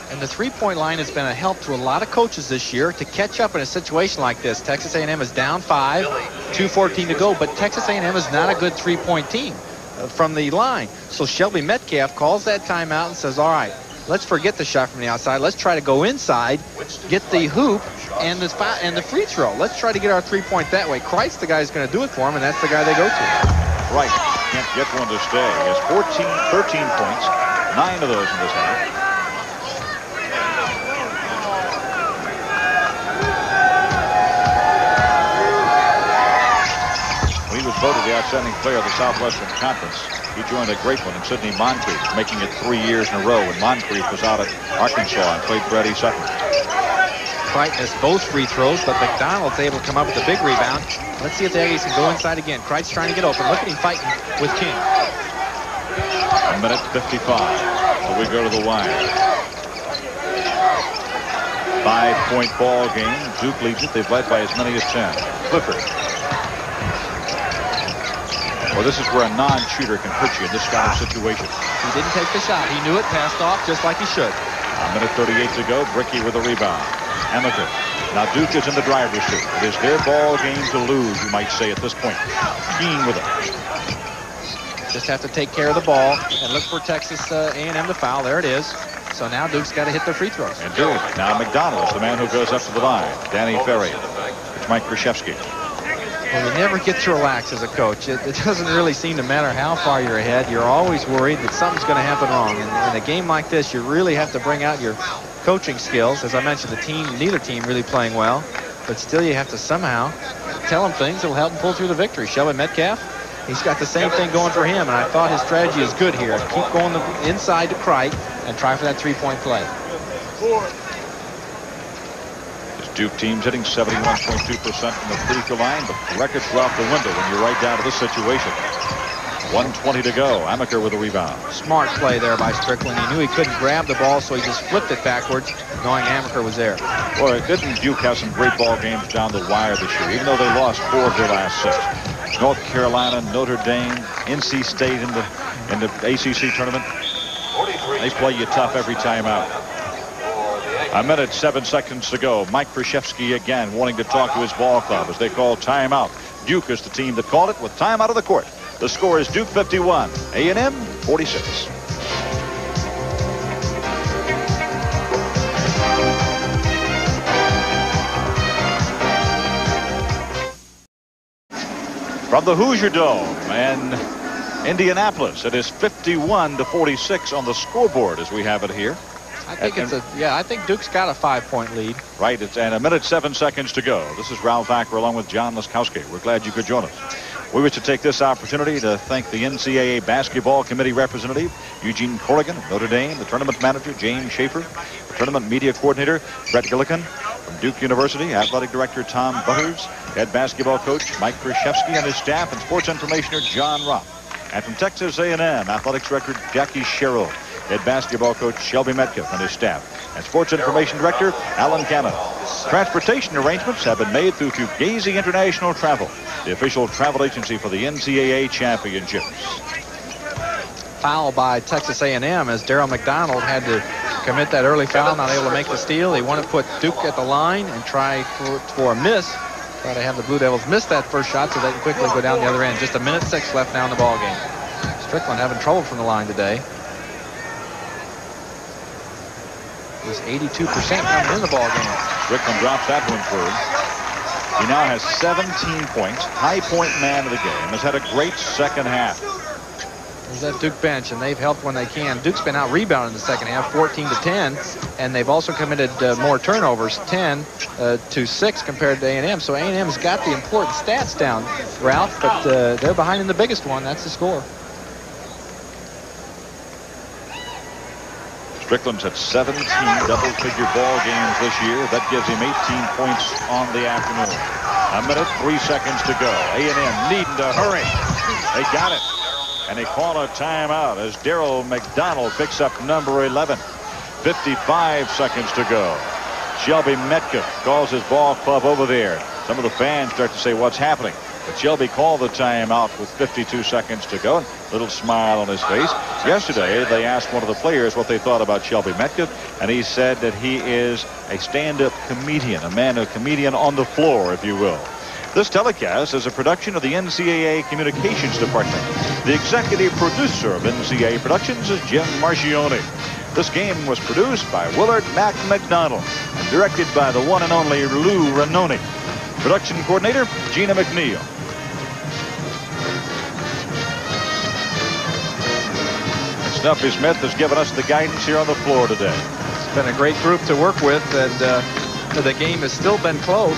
And the three-point line has been a help to a lot of coaches this year to catch up in a situation like this. Texas A&M is down 5, 2:14 to go, but Texas A&M is not a good three-point team. from the line. So Shelby Metcalf calls that timeout and says, all right, let's forget the shot from the outside. Let's try to go inside, get the hoop and the free throw. Let's try to get our three-point that way. Kreit's the guy who's going to do it for him, and that's the guy they go to. Right. Can't get one to stay. He has 13 points, 9 of those in this half. He was voted the outstanding player of the Southwestern Conference. He joined a great one in Sidney Moncrief, making it 3 years in a row when Moncrief was out at Arkansas and played for Eddie Sutton. Kreitz missed both free throws, but McDonald's able to come up with a big rebound. Let's see if the Aggies can go inside again. Kreitz trying to get open. Look at him fighting with King. A minute 55. So we go to the wire. 5-point ball game. Duke leads it. They've led by as many as 10. Clifford. Well, this is where a non-shooter can hurt you in this kind of situation. He didn't take the shot. He knew it, passed off just like he should. A minute 38 to go. Bricky with a rebound. Amaker. Now Duke is in the driver's seat. It is their ball game to lose, you might say, at this point. Keen with it. Just have to take care of the ball and look for Texas A&M to foul. There it is. So now Duke's got to hit their free throws. And Duke. Now McDonald is the man who goes up to the line. Danny Ferry. It's Mike Krzyzewski. Well, you never get to relax as a coach. It doesn't really seem to matter how far you're ahead. You're always worried that something's going to happen wrong. And in a game like this, you really have to bring out your coaching skills. As I mentioned, neither team really playing well. But still, you have to somehow tell them things that will help them pull through the victory. Shelby Metcalf, he's got the same thing going for him. And I thought his strategy is good here. Keep going inside to Kreit and try for that three-point play. Duke team's hitting 71.2% from the free throw line, but the records go out the window when you're right down to this situation. 1:20 to go. Amaker with a rebound. Smart play there by Strickland. He knew he couldn't grab the ball, so he just flipped it backwards, knowing Amaker was there. Boy, didn't Duke have some great ball games down the wire this year, even though they lost 4 of their last 6. North Carolina, Notre Dame, NC State in the ACC tournament. They play you tough every time out. A minute, 7 seconds to go. Mike Krzyzewski again wanting to talk to his ball club as they call timeout. Duke is the team that called it with time out of the court. The score is Duke 51, A&M 46. From the Hoosier Dome and Indianapolis, it is 51-46 on the scoreboard as we have it here. I think I think Duke's got a 5-point lead. Right, and a minute, 7 seconds to go. This is Ralph Acker along with John Laskowski. We're glad you could join us. We wish to take this opportunity to thank the NCAA Basketball Committee representative, Eugene Corrigan of Notre Dame, the tournament manager, James Schaefer, the tournament media coordinator, Brett Gillikin, from Duke University, athletic director Tom Butters, head basketball coach Mike Krzyzewski and his staff, and sports informationer John Roth. And from Texas A&M, athletics director Jackie Sherrill, head basketball coach Shelby Metcalf and his staff, and sports information director Alan Cannon. Transportation arrangements have been made through Fugazi International Travel, the official travel agency for the NCAA championships. Foul by Texas A&M as Darryl McDonald had to commit that early foul, not able to make the steal. He wanted to put Duke at the line and try for a miss. Try to have the Blue Devils miss that first shot so they can quickly go down the other end. Just a minute 6 left now in the ball game. Strickland having trouble from the line today. He's 82% coming in the ball game. Strickland drops that one through. He now has 17 points, high point man of the game, has had a great second half. There's that Duke bench, and they've helped when they can. Duke's been out rebounded in the second half, 14-10, and they've also committed more turnovers, 10-6 compared to A&M. So A&M's got the important stats down, Ralph, but they're behind in the biggest one. That's the score. Strickland's had 17 double-figure ball games this year. That gives him 18 points on the afternoon. A minute, 3 seconds to go. A&M needing to hurry. They got it. And they call a timeout as Darryl McDonald picks up number 11. 55 seconds to go. Shelby Metcalf calls his ball club over there. Some of the fans start to say, what's happening? But Shelby called the timeout with 52 seconds to go. Little smile on his face. Yesterday, they asked one of the players what they thought about Shelby Metcalf, and he said that he is a stand-up comedian, a comedian on the floor, if you will. This telecast is a production of the NCAA Communications Department. The executive producer of NCAA Productions is Jim Marchione. This game was produced by Willard Mac McDonald and directed by the one and only Lou Ranoni. Production coordinator, Gina McNeil. Snuffy Smith has given us the guidance here on the floor today. It's been a great group to work with, and the game has still been close.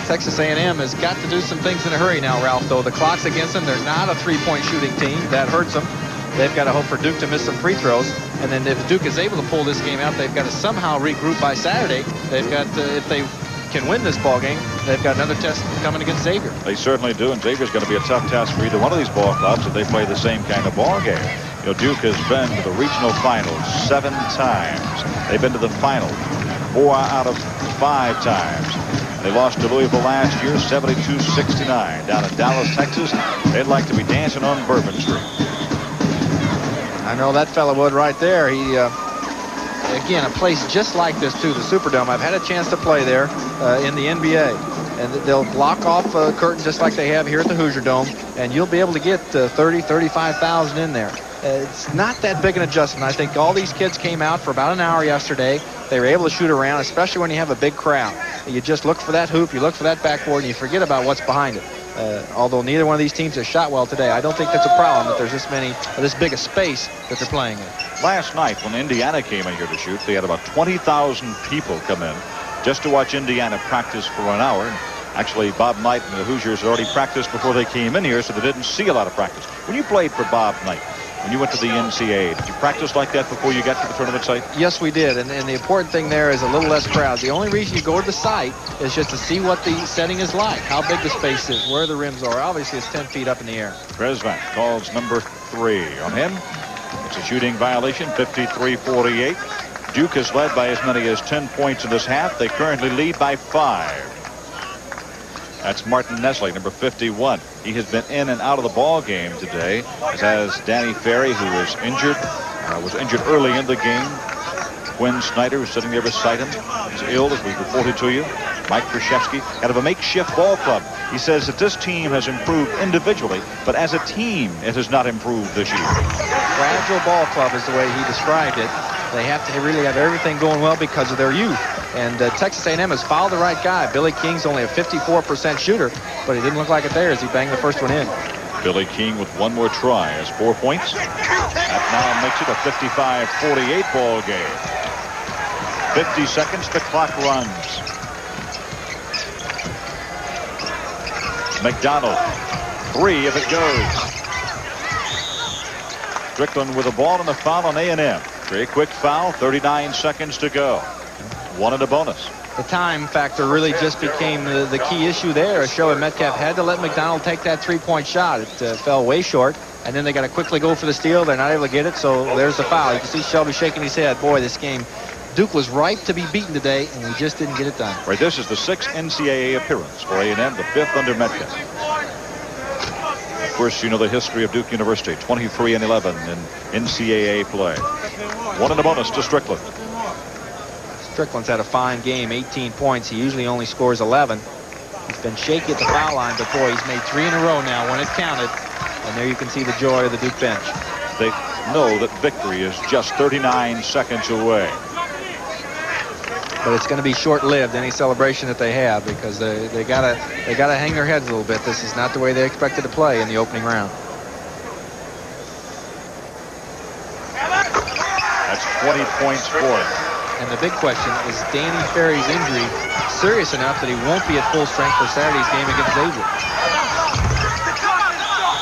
Texas A&M has got to do some things in a hurry now, Ralph, though. The clock's against them. They're not a three-point shooting team. That hurts them. They've got to hope for Duke to miss some free throws. And then if Duke is able to pull this game out, they've got to somehow regroup by Saturday. They've got to, if they can win this ball game, they've got another test coming against Xavier. They certainly do, and Xavier's going to be a tough test for either one of these ball clubs if they play the same kind of ball game. You know, Duke has been to the regional finals 7 times. They've been to the final 4 out of 5 times. They lost to Louisville last year, 72-69. Down in Dallas, Texas, they'd like to be dancing on Bourbon Street. I know that fella would right there. He, again, a place just like this, too, the Superdome. I've had a chance to play there in the NBA. And they'll block off a curtain just like they have here at the Hoosier Dome, and you'll be able to get 30, 35,000 in there. It's not that big an adjustment. I think all these kids came out for about an hour yesterday. They were able to shoot around, especially when you have a big crowd. You just look for that hoop, you look for that backboard, and you forget about what's behind it. Although neither one of these teams has shot well today, I don't think that's a problem that there's this big a space that they're playing in. Last night, when Indiana came in here to shoot, they had about 20,000 people come in just to watch Indiana practice for an hour. And actually, Bob Knight and the Hoosiers had already practiced before they came in here, so they didn't see a lot of practice. When you played for Bob Knight, when you went to the NCAA, did you practice like that before you got to the tournament site? Yes, we did. And the important thing there is a little less crowd. The only reason you go to the site is just to see what the setting is like, how big the space is, where the rims are. Obviously, it's 10 feet up in the air. Kresvak calls number 3 on him. It's a shooting violation, 53-48. Duke has led by as many as 10 points in this half. They currently lead by 5. That's Martin Nestle, number 51. He has been in and out of the ball game today, as has Danny Ferry, who is injured, was injured early in the game. Quinn Snyder, who's sitting there beside him, is ill, as we've reported to you. Mike Krzyzewski, out of a makeshift ball club. He says that this team has improved individually, but as a team, it has not improved this year. Fragile ball club is the way he described it. They have to really have everything going well because of their youth. And Texas A&M has fouled the right guy. Billy King's only a 54% shooter, but he didn't look like it there as he banged the first one in. Billy King with one more try has 4 points. That now makes it a 55-48 ball game. 50 seconds, the clock runs. McDonald, 3 if it goes. Strickland with the ball and the foul on A&M. Very quick foul, 39 seconds to go. 1 and a bonus. The time factor really just became the key issue there. Shelby Metcalf had to let McDonald take that 3-point shot. It fell way short, and then they got to quickly go for the steal. They're not able to get it, so there's the foul. You can see Shelby shaking his head. Boy, this game, Duke was ripe to be beaten today, and we just didn't get it done. Right, this is the 6th NCAA appearance for A&M, the 5th under Metcalf. Of course, you know the history of Duke University, 23-11 in NCAA play. 1 and a bonus to Strickland. Strickland's had a fine game, 18 points. He usually only scores 11. He's been shaky at the foul line before. He's made 3 in a row now when it counted. And there you can see the joy of the Duke bench. They know that victory is just 39 seconds away. But it's going to be short-lived, any celebration that they have, because they gotta hang their heads a little bit. This is not the way they expected to play in the opening round. That's 20 points for it. And the big question is Danny Ferry's injury serious enough that he won't be at full strength for Saturday's game against Xavier.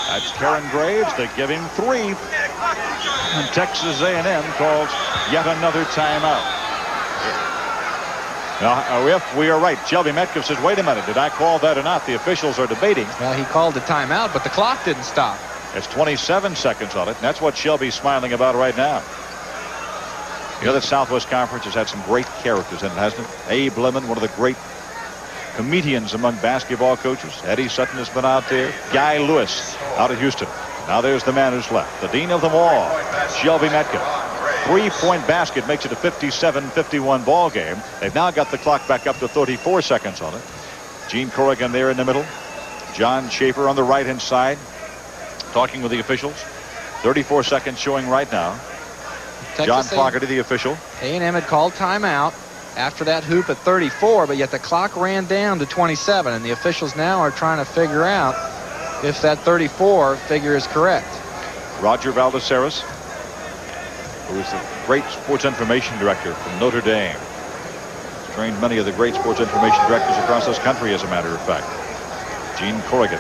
That's Karen Graves. They give him 3. And Texas A&M calls yet another timeout. Now, if we are right, Shelby Metcalf says, wait a minute, did I call that or not? The officials are debating. Well, he called the timeout, but the clock didn't stop. It's 27 seconds on it, and that's what Shelby's smiling about right now. You know, the Southwest Conference has had some great characters in it, hasn't it? Abe Lemon, one of the great comedians among basketball coaches. Eddie Sutton has been out there. Guy Lewis out of Houston. Now there's the man who's left, the dean of them all, Shelby Metcalf. 3-point basket makes it a 57-51 ball game. They've now got the clock back up to 34 seconds on it. Gene Corrigan there in the middle. John Schaefer on the right-hand side, talking with the officials. 34 seconds showing right now. John Fogarty, the official. A&M had called timeout after that hoop at 34, but yet the clock ran down to 27, and the officials now are trying to figure out if that 34 figure is correct. Roger Valdeseras, who is the great sports information director from Notre Dame. He's trained many of the great sports information directors across this country, as a matter of fact. Gene Corrigan.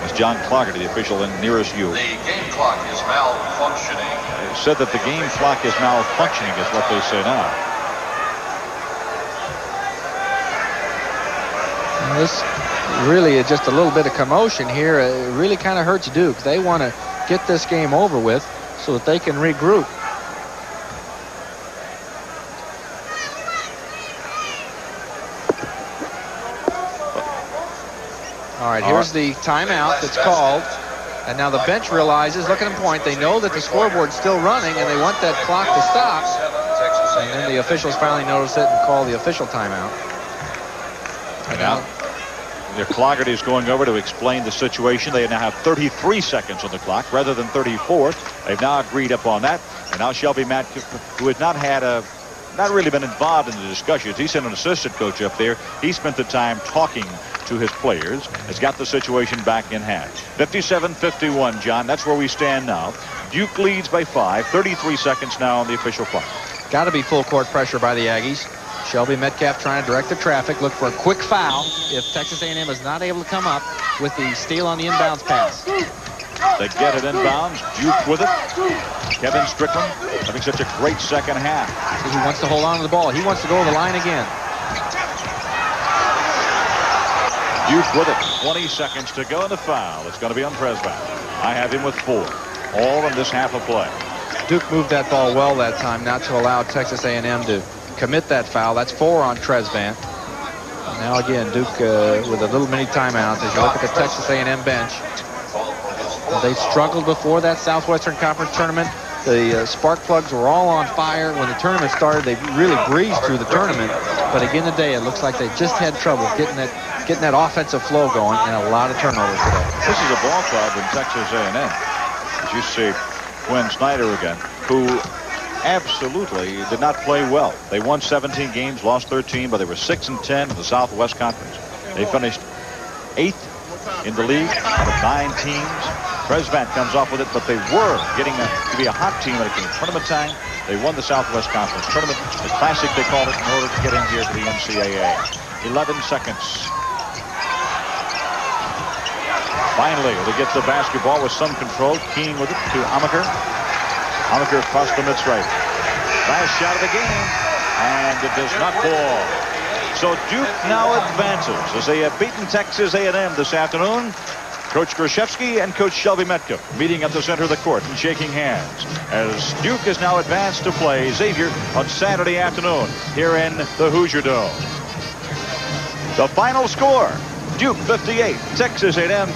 As John Clougherty, the official in nearest you. The game clock is malfunctioning. They said that the game clock is malfunctioning is what they say now. This really is just a little bit of commotion here. It really kind of hurts Duke. They want to get this game over with so that they can regroup. All right, here's the timeout that's called. And now the bench realizes, look at them point, they know that the scoreboard's still running and they want that clock to stop. And then the officials finally notice it and call the official timeout. And now Clougherty is going over to explain the situation. They now have 33 seconds on the clock rather than 34. They've now agreed upon that. And now Shelby Matke, who had not really been involved in the discussions. He's an assistant coach up there. He spent the time talking to his players, has got the situation back in hand. 57-51, John. That's where we stand now. Duke leads by 5. 33 seconds now on the official clock. Got to be full court pressure by the Aggies. Shelby Metcalf trying to direct the traffic. Look for a quick foul if Texas A&M is not able to come up with the steal on the inbounds pass. They get it inbounds. Duke with it. Kevin Strickland having such a great second half. He wants to hold on to the ball. He wants to go to the line again. Duke with it. 20 seconds to go in the foul. It's going to be on Tresvant. I have him with 4. All in this half of play. Duke moved that ball well that time not to allow Texas A&M to commit that foul. That's 4 on Tresvant. Now again, Duke with a little mini timeout. As you look at the Texas A&M bench, they struggled before that Southwestern Conference tournament. The spark plugs were all on fire when the tournament started. They really breezed through the tournament, but again today it looks like they just had trouble getting that offensive flow going, and a lot of turnovers today. This is a ball club in Texas A&M. As you see, Quinn Snyder again, who absolutely did not play well. They won 17 games, lost 13, but they were 6-10 in the Southwest Conference. They finished 8th in the league out of 9 teams. Tresvant comes off with it, but they were getting to be a hot team when it came to tournament time. They won the Southwest Conference tournament, the Classic they called it, in order to get in here to the NCAA. 11 seconds. Finally, they get the basketball with some control. King with it to Amaker. Amaker across the mid-stripe. Last shot of the game, and it does not fall. So Duke now advances as they have beaten Texas A&M this afternoon. Coach Krzyzewski and Coach Shelby Metcalf meeting at the center of the court and shaking hands as Duke is now advanced to play Xavier on Saturday afternoon here in the Hoosier Dome. The final score, Duke 58, Texas A&M